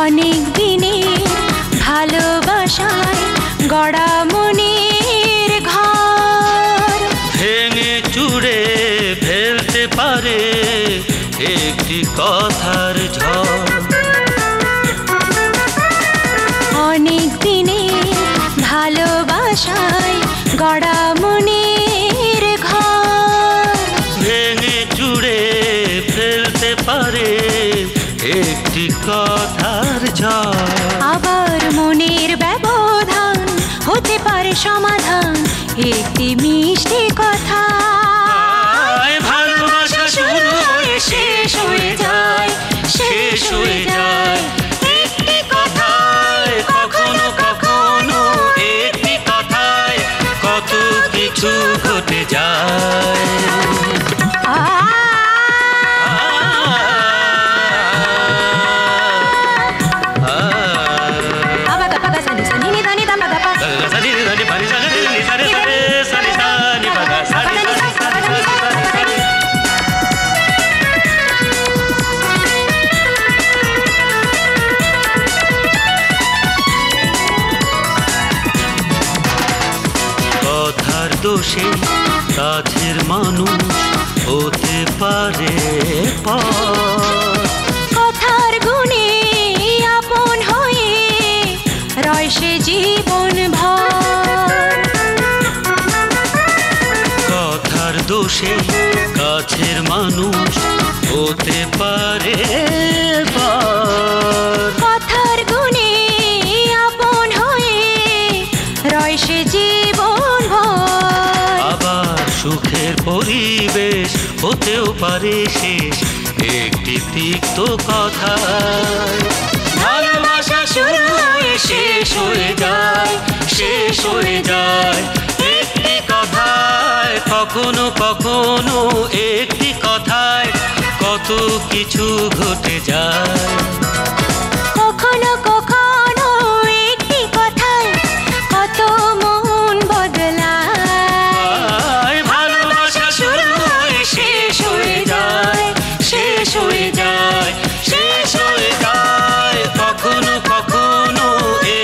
অনেক দিনে ভালোবাসায় গড়া মনের ঘর ভেঙে চুড়ে ফেলতে পারে একটি কথার ঝড়। অনেক দিনে ভালোবাসায় গড়া মনের ঘর ভেঙে চুড়ে ফেলতে পারে একটি কথার ঝড়। আবার মনের ব্যবধান হতে পারে সমাধান একটি মিষ্টি কথা। ভালোবাসা শুরু হয়ে শেষ হয়ে যায়, শেষ হয়ে যায় একটি কথায়। কখনো কখনো একটি কথায় কত কিছু ঘটে যায়। কথার দোষে কাছের মানুষ হতে পারে পর, কথার গুণে আপন হয়ে রয় সে জীবন ভর। কথার দোষে কাছের মানুষ হতে পারে পর, কথার গুণে আপন হয়ে রয় সে জীবন ভর। আবার সুখের পরিবেশ হতেও পারে শেষ একটি তিক্ত কথা। ভালোবাসা শুরু হয়ে শেষ হয়ে যায়, শেষ হয়ে যায় একটি কথায়। কখনো কখনো একটি কথায় কত কিছু ঘটে যায়। কখনো কখনো একটি কথায় কত মন বদলায়। ভালোবাসা শুরু হয়ে শেষ হয়ে যায়, শেষ হয়ে যায়, শেষ হয়ে যায়। কখনো কখনো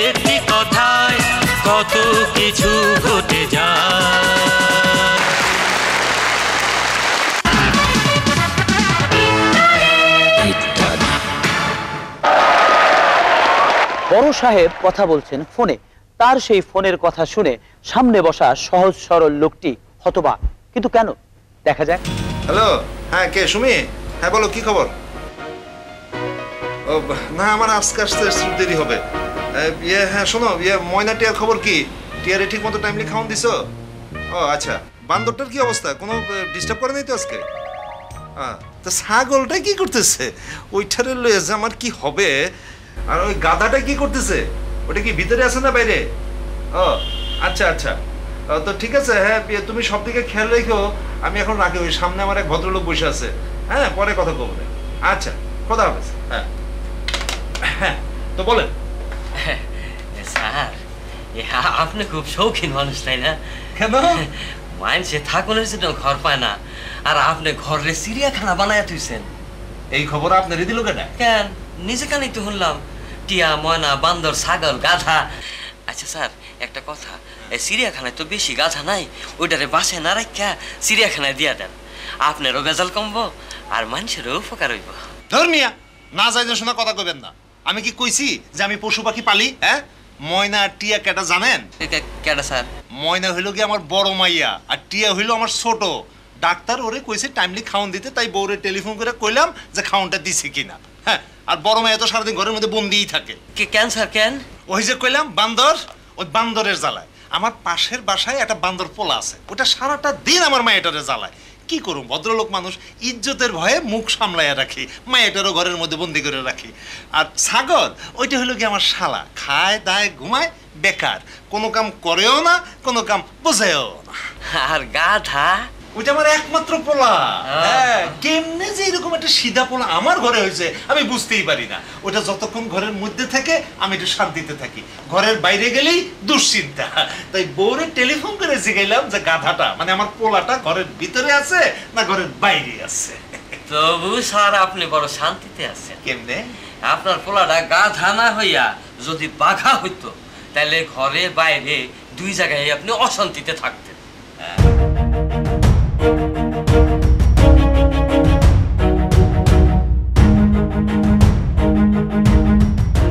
একটি কথায় কত কিছু ঘটে যায়। বড় সাহেব কথা বলছেন ফোনে। তার সেই ফোনের কথা শুনে সামনে বসা সহজ সরল লোকটি হতবাক। কিন্তু কেন, দেখা যাক। হ্যালো, হ্যাঁ কে? সুমি? হ্যাঁ বলো, কি খবর? ও না আমার আজকে আসতে দেরি হবে। হ্যাঁ শোনো, ময়না টিয়ার খবর কি? টিয়ারে ঠিক মতো টাইমলি খাওয়ান দিছো? ও আচ্ছা, বান্দরটার কি অবস্থা? কোনো ডিস্টার্ব করে নাই তো আজকে? তা ছাগলটা কি করতেছে? ওইটারে লয়ে যে আমার কি হবে? আর ওই গাধাটা কি করতেছে? ওটা কি ভিতরে আছে না বাইরে? ও আচ্ছা আচ্ছা, তো ঠিক আছে। হ্যাঁ তুমি সব দিকে খেয়াল রেখো। আমি এখন রাখি, ওই সামনে আমার এক ভদ্রলোক বসে আছে। হ্যাঁ পরে কথা বলবো। আচ্ছা খোদা হাফেজ। হ্যাঁ হ্যাঁ, তো বলেন। স্যার আপনি খুব শৌখিন মানুষ, তাই না? কেন? মানুষে থাকুনের জন্য ঘর পায় না, আর আপনি ঘরে চিড়িয়াখানা বানায় তুইছেন। এই খবর আপনার দিল কেন? কেন, নিজে কানেই তো শুনলাম। টিয়া, ময়না, বান্দর, ছাগল, গাধা। আচ্ছা স্যার একটা কথা, এই চিড়িয়াখানায় তো বেশি গাধা নাই, ওইটারে বাসায় না রাখা চিড়িয়াখানায় দিয়া দেন। আপনারও বেজাল কমবো আর মানুষেরও উপকার হইব। ধর্মিয়া না যাই না শোনা কথা কইবেন না। আমি কি কইছি যে আমি পশু পাখি পালি? হ্যাঁ, ময়না আর টিয়া কেটা জানেন? কেটা স্যার? ময়না হইল কি আমার বড় মাইয়া, আর টিয়া হইল আমার ছোট। ডাক্তার ওরে কইছে টাইমলি খাওয়ান দিতে, তাই বউরে টেলিফোন করে কইলাম যে খাওয়ানটা দিছে কিনা। হ্যাঁ, আর বড় মাইয়া তো সারাদিন ঘরের মধ্যে বন্দিই থাকে। কেন স্যার কেন? ওই যে কইলাম বান্দর, ওই বান্দরের জ্বালায়। আমার পাশের বাসায় একটা বান্দর পোলা আছে, ওটা সারাটা দিন আমার মায়েটারে জ্বালায়। কি করুম, ভদ্রলোক মানুষ, ইজ্জতের ভয়ে মুখ সামলাইয়া রাখি, মায়েটারও ঘরের মধ্যে বন্দি করে রাখি। আর ছাগল ওইটা হলো কি আমার শালা, খায় দায় ঘুমায়, বেকার, কোনো কাম করেও না, কোনো কাম বোঝেও না। আর গাধা ওইটা আমার একমাত্র পোলা। হ্যাঁ, কেমনে যে এরকম একটা সিধা পোলা আমার ঘরে হয়েছে আমি বুঝতেই পারি না। ওটা যতক্ষণ ঘরের মধ্যে থাকে আমি একটু শান্তিতে থাকি, ঘরের বাইরে গেলেই দুশ্চিন্তা। তাই বউরে টেলিফোন করে জিগাইলাম যে গাধাটা মানে আমার পোলাটা ঘরের ভিতরে আছে না ঘরের বাইরে আছে। তবু স্যার আপনি বড় শান্তিতে আছেন। কেমনে? আপনার পোলাটা গাধা না হইয়া যদি বাঘা হইতো, তাহলে ঘরে বাইরে দুই জায়গায় আপনি অশান্তিতে থাকতেন।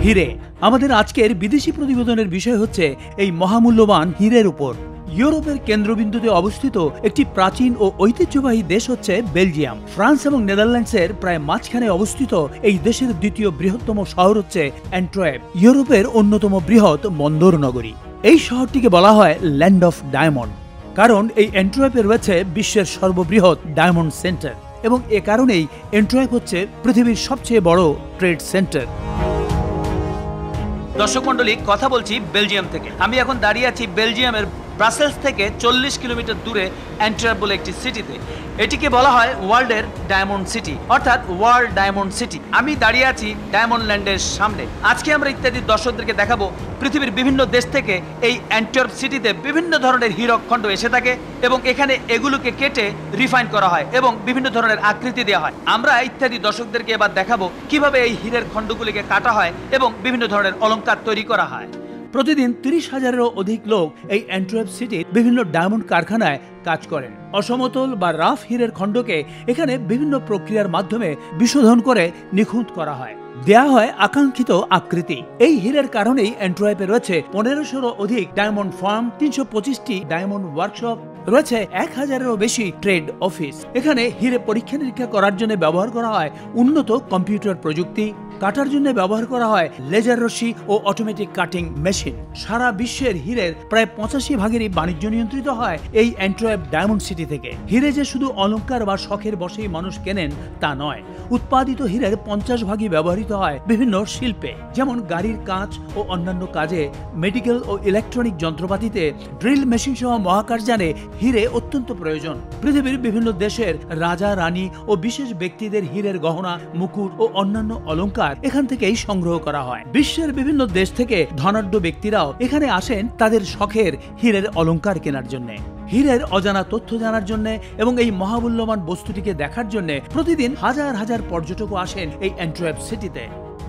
হিরে। আমাদের আজকের বিদেশি প্রতিবেদনের বিষয় হচ্ছে এই মহামূল্যবান হীরের উপর। ইউরোপের কেন্দ্রবিন্দুতে অবস্থিত একটি প্রাচীন ও ঐতিহ্যবাহী দেশ হচ্ছে বেলজিয়াম। ফ্রান্স এবং নেদারল্যান্ডসের প্রায় মাঝখানে অবস্থিত এই দেশের দ্বিতীয় বৃহত্তম শহর হচ্ছে অ্যান্টওয়ার্প, ইউরোপের অন্যতম বৃহৎ বন্দর নগরী। এই শহরটিকে বলা হয় ল্যান্ড অফ ডায়মন্ড, কারণ এই অ্যান্টওয়ার্পে রয়েছে বিশ্বের সর্ববৃহৎ ডায়মন্ড সেন্টার, এবং এ কারণেই অ্যান্টওয়ার্প হচ্ছে পৃথিবীর সবচেয়ে বড় ট্রেড সেন্টার। দর্শক মন্ডলী, কথা বলছি বেলজিয়াম থেকে। আমি এখন দাঁড়িয়ে আছি বেলজিয়ামের ব্রাসেলস থেকে 40 কিলোমিটার দূরে অ্যান্টওয়ার্প বলে একটি সিটিতে। এটিকে বলা হয় ওয়ার্ল্ডের ডায়মন্ড সিটি, অর্থাৎ ওয়ার্ল্ড ডায়মন্ড সিটি। আমি দাঁড়িয়ে আছি ডায়মন্ড ল্যান্ডের সামনে। আজকে আমরা ইত্যাদি দর্শকদেরকে দেখাবো পৃথিবীর বিভিন্ন দেশ থেকে এই অ্যান্টওয়ার্প সিটিতে বিভিন্ন ধরনের হীরক খণ্ড এসে থাকে, এবং এখানে এগুলোকে কেটে রিফাইন করা হয় এবং বিভিন্ন ধরনের আকৃতি দেওয়া হয়। আমরা ইত্যাদি দর্শকদেরকে এবার দেখাবো কিভাবে এই হীরের খণ্ডগুলিকে কাটা হয় এবং বিভিন্ন ধরনের অলংকার তৈরি করা হয়। প্রতিদিন 30,000-এরও অধিক লোক এই অ্যান্টওয়ার্প সিটির বিভিন্ন ডায়মন্ড কারখানায় কাজ করেন। অসমতল বা রাফ হীরের খণ্ডকে এখানে বিভিন্ন প্রক্রিয়ার মাধ্যমে বিশোধন করে নিখুঁত করা হয়, দেয়া হয় আকাঙ্ক্ষিত আকৃতি। এই হীরের কারণেই অ্যান্টওয়ার্পে রয়েছে 1500-এরও অধিক ডায়মন্ড ফার্ম, 325টি ডায়মন্ড ওয়ার্কশপ, রয়েছে 1000-এরও বেশি ট্রেড অফিস। এখানে হীরে পরীক্ষা নিরীক্ষা করার জন্য ব্যবহার করা হয় উন্নত কম্পিউটার প্রযুক্তি, কাটার জন্য ব্যবহার করা হয় লেজার রশি ও অটোমেটিক কাটিং মেশিন। সারা বিশ্বের হীরের প্রায় 85%-ই বাণিজ্য নিয়ন্ত্রিত হয় এই অ্যান্টওয়ার্প ডায়মন্ড সিটি থেকে। হীরে যে শুধু অলংকার বা শখের বশেই মানুষ কেনেন তা নয়, উৎপাদিত হীরের 50% ব্যবহৃত হয় বিভিন্ন শিল্পে, যেমন গাড়ির কাঁচ ও অন্যান্য কাজে, মেডিকেল ও ইলেকট্রনিক যন্ত্রপাতিতে, ড্রিল মেশিন সহ মহাকাশযানে হীরে অত্যন্ত প্রয়োজন। পৃথিবীর বিভিন্ন দেশের রাজা, রানী ও বিশেষ ব্যক্তিদের হীরের গহনা, মুকুট ও অন্যান্য অলংকার এখান থেকেই সংগ্রহ করা হয়। বিশ্বের বিভিন্ন দেশ থেকে ধনাঢ্য ব্যক্তিরাও এখানে আসেন তাদের শখের হীরের অলংকার কেনার জন্য, হীরের অজানা তথ্য জানার জন্য এবং এই মহামূল্যবান বস্তুটিকে দেখার জন্য প্রতিদিন হাজার হাজার পর্যটকও আসেন এই অ্যান্টওয়ার্প সিটিতে।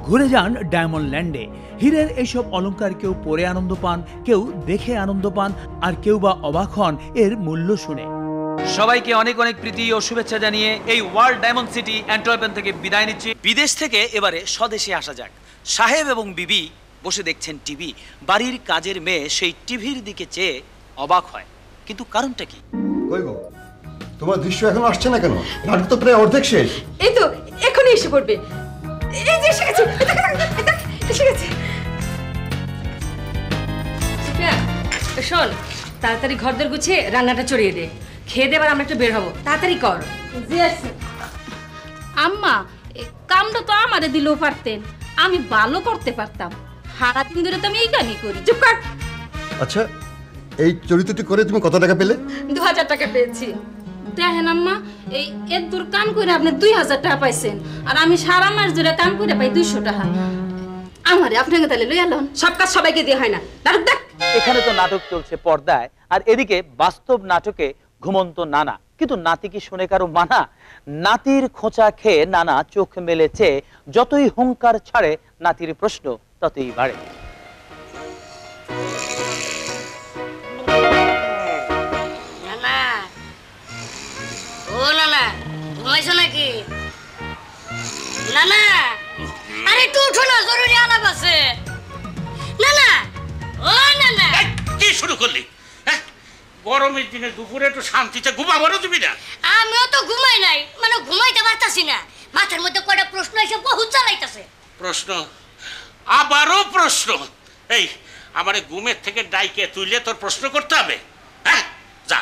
ঘুরে যান ডায়মন্ড ল্যান্ডে। হীরের এইসব অলংকার কেউ পরে আনন্দ পান, কেউ দেখে আনন্দ পান, আর কেউ বা অবাক হন এর মূল্য শুনে। সবাইকে অনেক অনেক প্রীতি ও শুভেচ্ছা জানিয়ে এই ওয়ার্ল্ড ডায়মন্ড সিটি অ্যান্টওয়ার্পেন থেকে বিদায় নিচ্ছি। বিদেশ থেকে এবারে স্বদেশে আসা যাক। সাহেব এবং বিবি বসে দেখছেন টিভি। বাড়ির কাজের মেয়ে সেই টিভির দিকে চেয়ে অবাক হয়, কিন্তু কারণটা কি? কই গো, তোমার দৃশ্য এখন আসছে না কেন? নাটক তো প্রায় অর্ধেক শেষ। এই তো এখনই এসে পড়বে। এই যে এসে গেছে। শোন তাড়াতাড়ি ঘরদের গুছিয়ে রান্নাটা চড়িয়ে দে, খেয়ে দেবার আমরা একটু বের হবো, তাড়াতাড়ি কর। আম্মা কামটা তো আমারে দিলেও পারতেন, আমি ভালো করতে পারতাম। সারাদিন ধরে তো আমি এই কামই করি। চুপ কর। আচ্ছা, এই চরিত্রটি করে তুমি কত টাকা পেলে? 2000 টাকা পেয়েছি। দেখেন আম্মা, এই এর দূর কাম করে আপনি 2000 টাকা পাইছেন, আর আমি সারা মাস ধরে কাম করে পাই 200 টাকা। আমারে আপনাকে তাহলে লই আলোন। সব কাজ সবাইকে দিয়ে হয় না, নাটক দেখ। এখানে তো নাটক চলছে পর্দায়, আর এদিকে বাস্তব নাটকে ঘুমন্ত নানা। কিন্তু নাতি কি শুনে কারো মানা? নাতির খোঁচা খেয়ে নানা চোখ মেলেছে, যতই হুঙ্কার ছাড়ে নাতির প্রশ্ন ততই বাড়ে। নানা, ও নানা, ঘুমাইছো নাকি? নানা, আরে একটু উঠো না, জরুরি আলাপ আছে। নানা, ও নানা। কি শুরু করলি? গরমের দিনে দুপুরে একটু শান্তিতে ঘুমাবো তুমি না? আমিও তো ঘুমাই নাই, মানে ঘুমাইতে পারতাছি না। মাথার মধ্যে কয়টা প্রশ্ন এসে বহুত চালাইতাছে। প্রশ্ন? আবারও প্রশ্ন? এই আমারে ঘুমের থেকে ডাইকে তুইলে তোর প্রশ্ন করতে হবে? হ্যাঁ, যা,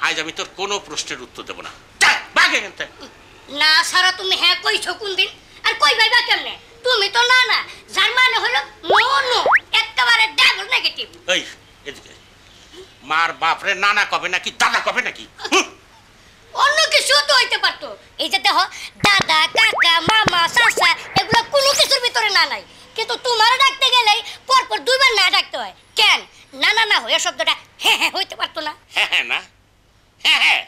আজ আমি তোর কোনো প্রশ্নের উত্তর দেবো না। ভাগে গেতে না সারা, তুমি হ্যাঁ কইছো কোন দিন, আর কই ভাইবা কেমনে? তুমি তো না না, যার মানে হলো নো নো, একেবারে ডাবল নেগেটিভ। এই এদিকে, মার বাপরে নানা কবে নাকি দাদা কবে নাকি? অন্য কিছু তো হইতে পারতো। এই যে দেখো, দাদা, কাকা, মামা, চাচা, এগুলো কোনো কিছুর ভিতরে না নাই। কিন্তু তোমার ডাকতে গেলেই পরপর 2 বার না ডাকতে হয়। কেন না না হয়ে শব্দটা হ্যাঁ হ্যাঁ হইতে পারতো না? হ্যাঁ না, হ্যাঁ হ্যাঁ,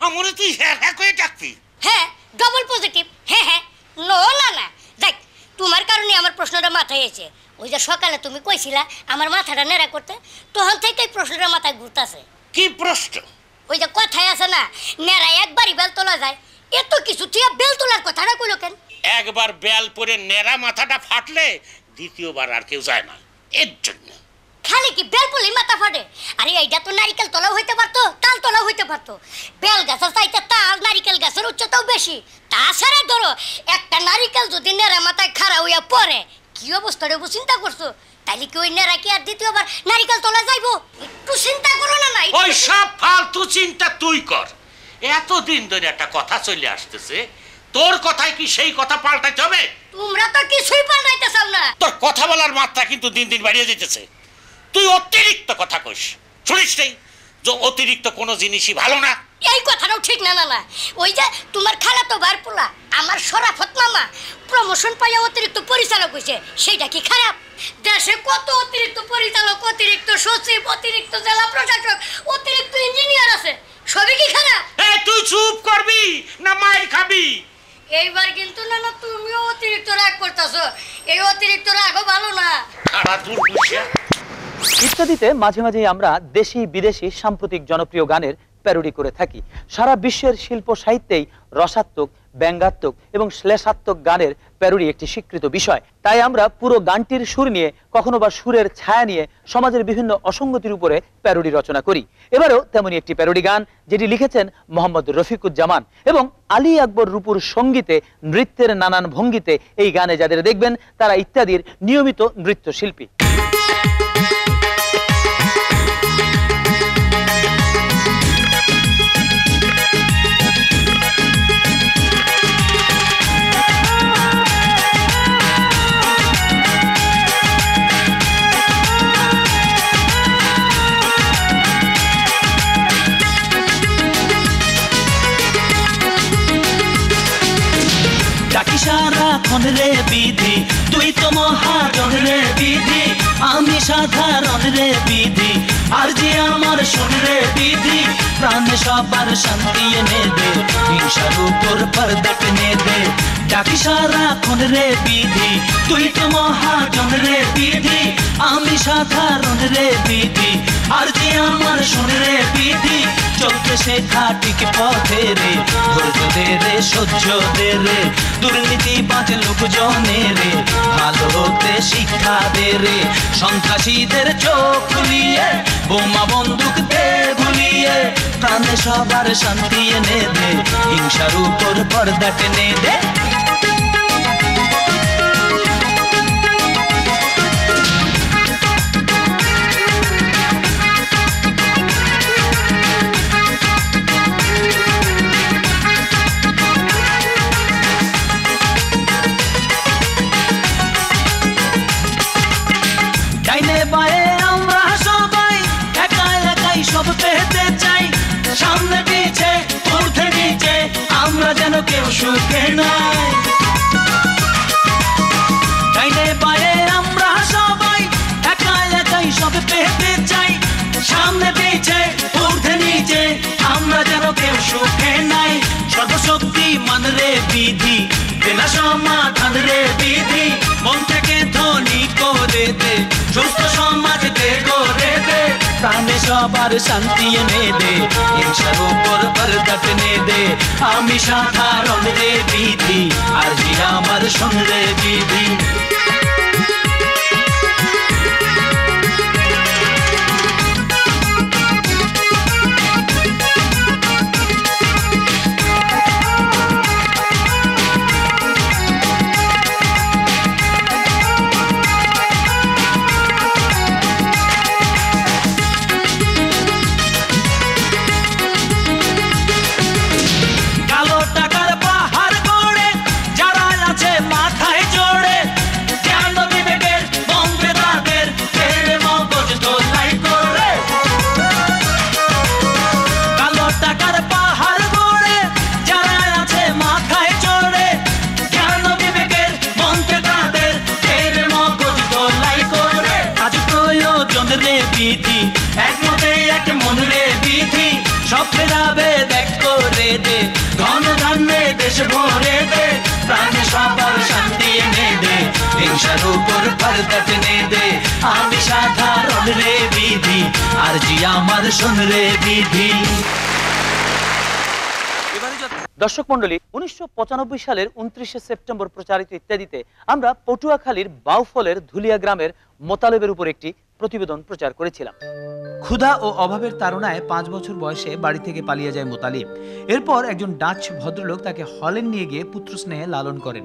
আমরে তুই হ্যাঁ হ্যাঁ করে ডাকবি? হ্যাঁ, ডবল পজিটিভ, হ্যাঁ হ্যাঁ, নো না না। দেখ, তোমার কারণে আমার প্রশ্নটা মাথায় এসেছে। ওই যে সকালে তুমি কইছিলা আমার মাথাটা নেড়া করতে, তখন থেকেই প্রশ্নটা মাথায় ঘুরতাছে। কি প্রশ্ন? ওই যে কথায় আছে না, নেড়া একবারই বেল তোলা যায়, এত কিছু তুই বেল তোলার কথাটা কইলো কেন? একবার বেল পরে নেড়া মাথাটা ফাটলে দ্বিতীয়বার আর কেউ যায় না, এর জন্য। খালি কি বেল পড়লেই মাথা ফাটে? আরে এইটা তো নারিকেল তলাও হইতে পারতো, তাল তলাও হইতে পারতো। বেল গাছের চাইতে তাল নারিকেল গাছের উচ্চতাও বেশি। তাছাড়া ধরো, একটা নারিকেল যদি নেড়া মাথায় খাড়া হইয়া পড়ে, কি অবস্থাটা চিন্তা করছো? তাইলে কি ওই নেড়া কি আর দ্বিতীয়বার নারিকেল তোলা যাইবো? একটু চিন্তা করো না। নাই ওই সব ফালতু চিন্তা তুই কর। এতদিন ধরে একটা কথা চলে আসতেছে, তোর কথায় কি সেই কথা পাল্টাইতে হবে? তোমরা তো কিছুই পাল্টাইতে চাও না। তোর কথা বলার মাত্রা কিন্তু দিন দিন বাড়িয়ে যেতেছে। তুই অতিরিক্ত কথা কইস, শুনিস নাই যে অতিরিক্ত কোনো জিনিসই ভালো না? এই কথাটাও ঠিক না। না ওই যে তোমার খালাতো ভাইয়ের পোলা আমার শরাফত মামা প্রমোশন পাইয়া অতিরিক্ত পরিচালক হইছে, সেটা কি খারাপ? দেশে কত অতিরিক্ত পরিচালক, অতিরিক্ত সচিব, অতিরিক্ত জেলা প্রশাসক, অতিরিক্ত ইঞ্জিনিয়ার আছে, সবই কি খারাপ? তুই চুপ করবি না মাইর খাবি? এইবার কিন্তু না তুমিও অতিরিক্ত রাগ করতেছো। এই অতিরিক্ত রাগও ভালো না। ইত্যাদিতে মাঝে মাঝে আমরা দেশি বিদেশি সাম্প্রতিক জনপ্রিয় গানের প্যারোডি করে থাকি। সারা বিশ্বের শিল্প সাহিত্যেই রসাত্মক, ব্যঙ্গাত্মক এবং শ্লেষাত্মক গানের প্যারোডি একটি স্বীকৃত বিষয়। তাই আমরা পুরো গানটির সুর নিয়ে, কখনো বা সুরের ছায়া নিয়ে সমাজের বিভিন্ন অসঙ্গতির উপরে প্যারোডি রচনা করি। এবারেও তেমনই একটি প্যারোডি গান, যেটি লিখেছেন মোহাম্মদ রফিকুজ্জামান এবং আলী আকবর রূপুর সঙ্গীতে, নৃত্যের নানান ভঙ্গিতে এই গানে যাদের দেখবেন তারা ইত্যাদির নিয়মিত নৃত্যশিল্পী। সারাক্ষণ রে বিধি, তুই তো মহাজন রে বিধি, আমি সাধারণ রে বিধি, আর যে আমার শোন রে বিধি, প্রাণে সবার শান্তি এনে দে, হিংসার উপর পর্দা টেনে দে। ডাকি সারাক্ষণ রে বিধি, তুই তো মহাজন রে বিধি, আমি সাধারণ রে বিধি, আর যে আমার শোন রে বিধি, চলতে শেখা ঠিক পথে রে, ধৈর্য দে রে, সহ্য দে রে, দুর্নীতি বাঁচ লোকজনে রে, ভালো হতে শিক্ষা দে রে, সন্ত্রাসীদের চোখ খুলিয়ে, বোমা বন্দুক দে ভুলিয়ে, প্রাণে সবার শান্তি এনে দে, হিংসার উপর পর্দা টেনে দে। পেতে চাই সামনে পিছে ঊর্ধ্বে নিচে আমরা যেন কেউ সুখে নাই ডাইনে বায়ে আমরা সবাই একা একাই সব পেতে চাই সামনে পিছে ঊর্ধ্বে নিচে আমরা যেন কেউ সুখে নাই সর্বশক্তি মানরে বিধি বেলা সমাধান রে বিধি মন থেকে ধ্বনি করে দে সুস্থ সমাজ দে করে দে প্রাণে সবার শান্তি এনে দে হিংসার উপর পর্দা টেনে দে আমি সাধারণ রে বিধি আর জি আমার শোন রে বিধি বিধি একমতে এক মন রে বিধি সব ফেরাবে দেখ করে দে ধন ধান্যে দেশ ভরে দে প্রাণে সবার শান্তি এনে দে হিংসার উপর পর্দা টেনে দে আমি সাধারণ রে বিধি আর জি আমার শোন রে বিধি দর্শক মণ্ডলী 1995 সালের 29শে সেপ্টেম্বর প্রচারিত ইত্যাদিতে আমরা পটুয়াখালীর বাউফলের ধুলিয়া গ্রামের মোতালেবের উপর একটি প্রতিবেদন প্রচার করেছিলাম। ক্ষুধা ও অভাবের তাড়নায় 5 বছর বয়সে বাড়ি থেকে পালিয়ে যায় মোতালিব। এরপর একজন ডাচ ভদ্রলোক তাকে হল্যান্ড নিয়ে গিয়ে পুত্রস্নেহে লালন করেন।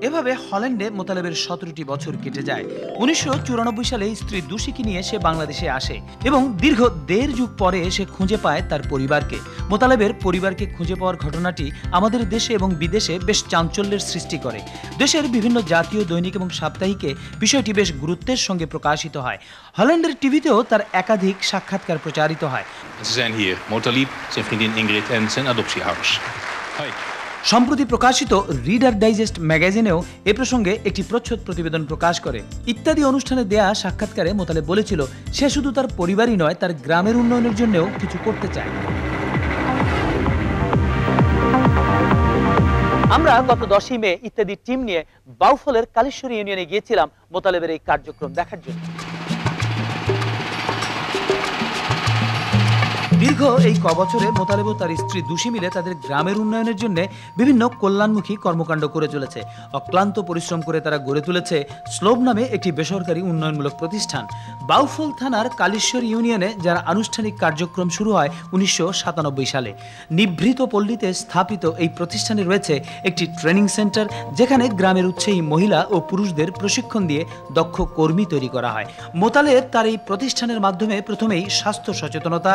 এভাবে হল্যান্ডে মোতালেবের 17টি বছর কেটে যায়। 1994 সালে স্ত্রী দুশিকে নিয়ে সে বাংলাদেশে আসে এবং দীর্ঘ 1.5 যুগ পরে সে খুঁজে পায় তার পরিবারকে। মোতালেবের পরিবারকে খুঁজে পাওয়ার ঘটনাটি আমাদের দেশে এবং বিদেশে বেশ চাঞ্চল্যের সৃষ্টি করে। দেশের বিভিন্ন জাতীয় দৈনিক এবং সাপ্তাহিকে বিষয়টি বেশ গুরুত্বের সঙ্গে প্রকাশিত হয়। হল্যান্ডের টিভিতেও তার একাধিক সাক্ষাৎকার প্রচারিত হয়। Ze zijn hier, Motalib, zijn vriendin Ingrid en zijn adoptieouders. Hoi. সম্প্রতি প্রকাশিত রিডার ডাইজেস্ট ম্যাগাজিনেও এ প্রসঙ্গে একটি প্রচ্ছদ প্রতিবেদন প্রকাশ করে। ইত্যাদি অনুষ্ঠানে দেয়া সাক্ষাৎকারে মোতালেব বলেছিল সে শুধু তার পরিবারই নয় তার গ্রামের উন্নয়নের জন্যও কিছু করতে চায়। আমরা গত 10ই মে ইত্যাদি টিম নিয়ে বাউফলের কালেশ্বরী ইউনিয়নে গিয়েছিলাম মোতালেবের এই কার্যক্রম দেখার জন্য। দীর্ঘ এই কবছরে মোতালেব ও তার স্ত্রী দুশি মিলে তাদের গ্রামের উন্নয়নের জন্য বিভিন্ন কল্যাণমুখী কর্মকাণ্ড করে চলেছে। অক্লান্ত পরিশ্রম করে তারা গড়ে তুলেছে স্লোব নামে একটি বেসরকারি উন্নয়নমূলক প্রতিষ্ঠান। বাউফল থানার কালেশ্বর ইউনিয়নে যারা আনুষ্ঠানিক কার্যক্রম শুরু হয় 1997 সালে। নিভৃত পল্লীতে স্থাপিত এই প্রতিষ্ঠানে রয়েছে একটি ট্রেনিং সেন্টার যেখানে গ্রামের উৎসাহী মহিলা ও পুরুষদের প্রশিক্ষণ দিয়ে দক্ষ কর্মী তৈরি করা হয়। মোতালেব তার এই প্রতিষ্ঠানের মাধ্যমে প্রথমেই স্বাস্থ্য সচেতনতা,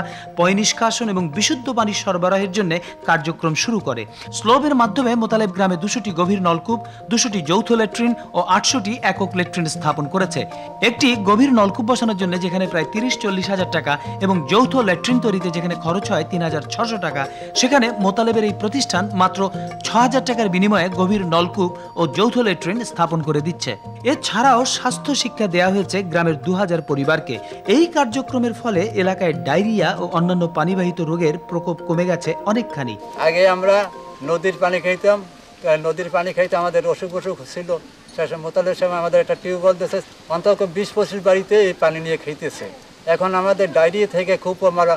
নিষ্কাশন এবং বিশুদ্ধ পানি সরবরাহের জন্য কার্যক্রম শুরু করে। স্লোবের মাধ্যমে মোতালেব গ্রামে 200টি গভীর নলকূপ, 200টি যৌথ ল্যাট্রিন ও 800টি একক ল্যাট্রিন স্থাপন করেছে। একটি গভীর নলকূপ বসানোর জন্য যেখানে প্রায় 30-40 হাজার টাকা এবং যৌথ ল্যাট্রিন তৈরিতে যেখানে খরচ হয় 3600 টাকা, সেখানে মোতালেবের এই প্রতিষ্ঠান মাত্র 6000 টাকার বিনিময়ে গভীর নলকূপ ও যৌথ ল্যাট্রিন স্থাপন করে দিচ্ছে। এছাড়াও স্বাস্থ্য শিক্ষা দেওয়া হয়েছে গ্রামের 2000 পরিবারকে। এই কার্যক্রমের ফলে এলাকায় ডায়রিয়া ও অন্যান্য পানিবাহিত রোগের প্রকোপ কমে গেছে অনেকখানি। আগে আমরা নদীর পানি খাইতাম, নদীর পানি খাইতে আমাদের অসুখ ছিল। শেষে মোতালের সময় আমাদের একটা টিউবওয়েল দিয়েছে, অন্তত 20-25 বাড়িতে এই পানি নিয়ে খাইতেছে। এখন আমাদের ডায়রিয়া থেকে খুব আমরা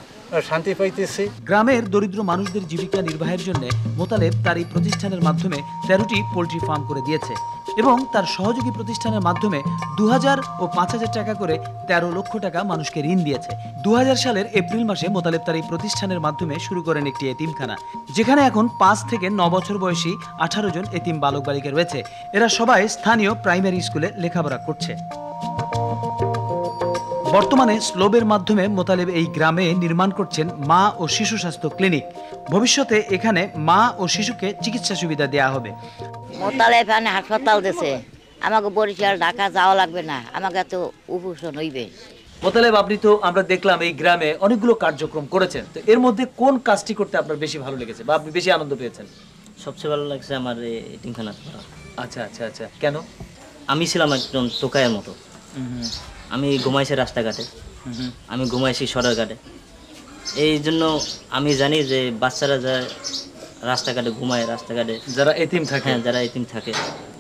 শান্তি পাইতেছি। গ্রামের দরিদ্র মানুষদের জীবিকা নির্বাহের জন্য মোতালেব তার এই প্রতিষ্ঠানের মাধ্যমে 13টি পোল্ট্রি ফার্ম করে দিয়েছে এবং তার সহযোগী প্রতিষ্ঠানের মাধ্যমে 2000 ও 5000 টাকা করে 13 লক্ষ টাকা মানুষকে ঋণ দিয়েছে। 2000 সালের এপ্রিল মাসে মোতালেব তার এই প্রতিষ্ঠানের মাধ্যমে শুরু করেন একটি এতিমখানা, যেখানে এখন 5 থেকে 9 বছর বয়সী 18 জন এতিম বালক বালিকা রয়েছে। এরা সবাই স্থানীয় প্রাইমারি স্কুলে লেখাপড়া করছে। বর্তমানে স্লোবের মাধ্যমে মোতালেব এই গ্রামে নির্মাণ করছেন মা ও শিশু স্বাস্থ্য ক্লিনিক। ভবিষ্যতে এখানে মা ও শিশুকে চিকিৎসা সুবিধা দেওয়া হবে। মোতালেব এখানে হাসপাতাল দিয়েছে, আমাকে বরিশাল ঢাকা যাওয়া লাগবে না, আমাকে তো উপশম হইবে। মোতালেব, আপনি তো আমরা দেখলাম এই গ্রামে অনেকগুলো কার্যক্রম করেছেন, তো এর মধ্যে কোন কাজটি করতে আপনার বেশি ভালো লেগেছে বা আপনি বেশি আনন্দ পেয়েছেন? সবচেয়ে ভালো লাগছে আমার এতিমখানা করা। আচ্ছা আচ্ছা আচ্ছা, কেন? আমি ছিলাম একজন টোকায়ের মতো। আমি ঘুমাইছি রাস্তাঘাটে, আমি ঘুমাইছি সড়কঘাটে। এই জন্য আমি জানি যে বাচ্চারা যা রাস্তাঘাটে ঘুমায়, রাস্তাঘাটে যারা এতিম থাকে, হ্যাঁ যারা এতিম থাকে,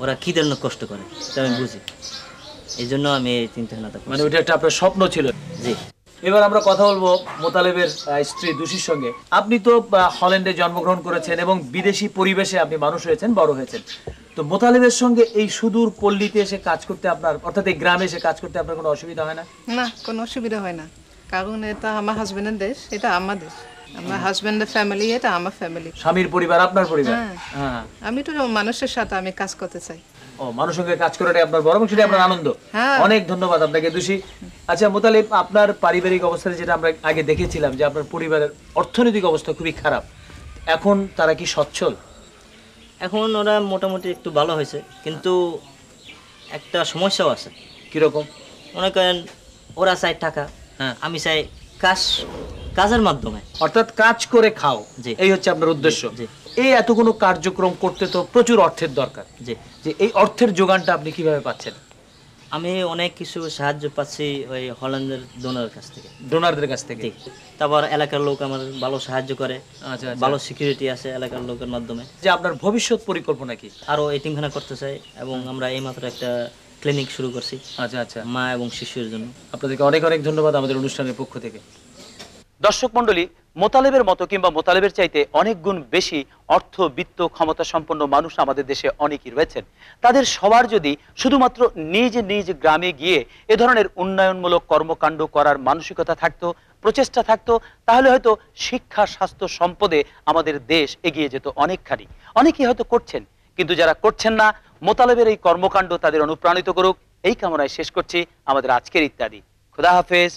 ওরা কী ধরনের কষ্ট করে এটা আমি বুঝি। এই জন্য আমি এই এতিমখানাটা, মানে ওটা একটা আপনার স্বপ্ন ছিল। জি। এবার আমরা কথা বলবো মোতালেবের স্ত্রী দুশির সঙ্গে। আপনি তো হল্যান্ডে জন্মগ্রহণ করেছেন এবং বিদেশি পরিবেশে আপনি মানুষ হয়েছেন, বড় হয়েছেন। তো মোতালেবের সঙ্গে এই সুদূর পল্লীতে এসে কাজ করতে আপনার, অর্থাৎ এই গ্রামে এসে কাজ করতে আপনার কোনো অসুবিধা হয় না? না, কোনো অসুবিধা হয় না, কারণ এটা আমার হাজবেন্ডের দেশ, এটা আমার দেশ। আমার হাজবেন্ডের ফ্যামিলি, এটা আমার ফ্যামিলি। স্বামীর পরিবার আপনার পরিবার। হ্যাঁ, আমি তো মানুষের সাথে আমি কাজ করতে চাই। ও, মানুষের সঙ্গে কাজ করাটাই আপনার বড় এবং সেটাই আপনার আনন্দ। অনেক ধন্যবাদ আপনাকে দুশি। আচ্ছা মোতালেব, আপনার পারিবারিক অবস্থাতে যেটা আমরা আগে দেখেছিলাম যে আপনার পরিবারের অর্থনৈতিক অবস্থা খুবই খারাপ, এখন তারা কি সচ্ছল? এখন ওরা মোটামুটি একটু ভালো হয়েছে, কিন্তু একটা সমস্যাও আছে। কিরকম? মনে করেন ওরা চাই টাকা, আমি চাই কাজের মাধ্যমে, অর্থাৎ কাজ করে খাও, এই হচ্ছে আপনার উদ্দেশ্য। এই এত কোনো কার্যক্রম করতে তো প্রচুর অর্থের দরকার, যে এই অর্থের যোগানটা আপনি কিভাবে পাচ্ছেন? আমি অনেক কিছু সাহায্য পাচ্ছি ওই হল্যান্ডের ডোনারের কাছ থেকে, ডোনারদের কাছ থেকে। তারপর এলাকার লোক আমার ভালো সাহায্য করে, ভালো সিকিউরিটি আছে এলাকার লোকের মাধ্যমে। যে আপনার ভবিষ্যৎ পরিকল্পনা কি? আরও এতিমখানা করতে চাই এবং আমরা এইমাত্র একটা ক্লিনিক শুরু করছি। আচ্ছা আচ্ছা, মা এবং শিশুর জন্য। আপনাদেরকে অনেক অনেক ধন্যবাদ আমাদের অনুষ্ঠানের পক্ষ থেকে। দর্শক মণ্ডলী, মোতালেবের মতো কিংবা মোতালেবের চাইতে অনেক গুণ বেশি অর্থ, বিত্ত, ক্ষমতা সম্পন্ন মানুষ আমাদের দেশে অনেকই রয়েছেন। তাদের সবার যদি শুধুমাত্র নিজ নিজ গ্রামে গিয়ে এ ধরনের উন্নয়নমূলক কর্মকাণ্ড করার মানসিকতা থাকতো, প্রচেষ্টা থাকতো, তাহলে হয়তো শিক্ষা, স্বাস্থ্য, সম্পদে আমাদের দেশ এগিয়ে যেত অনেকখানি। অনেকেই হয়তো করছেন, কিন্তু যারা করছেন না, মোতালেবের এই কর্মকাণ্ড তাদের অনুপ্রাণিত করুক, এই কামনায় শেষ করছি আমাদের আজকের ইত্যাদি। খোদা হাফেজ।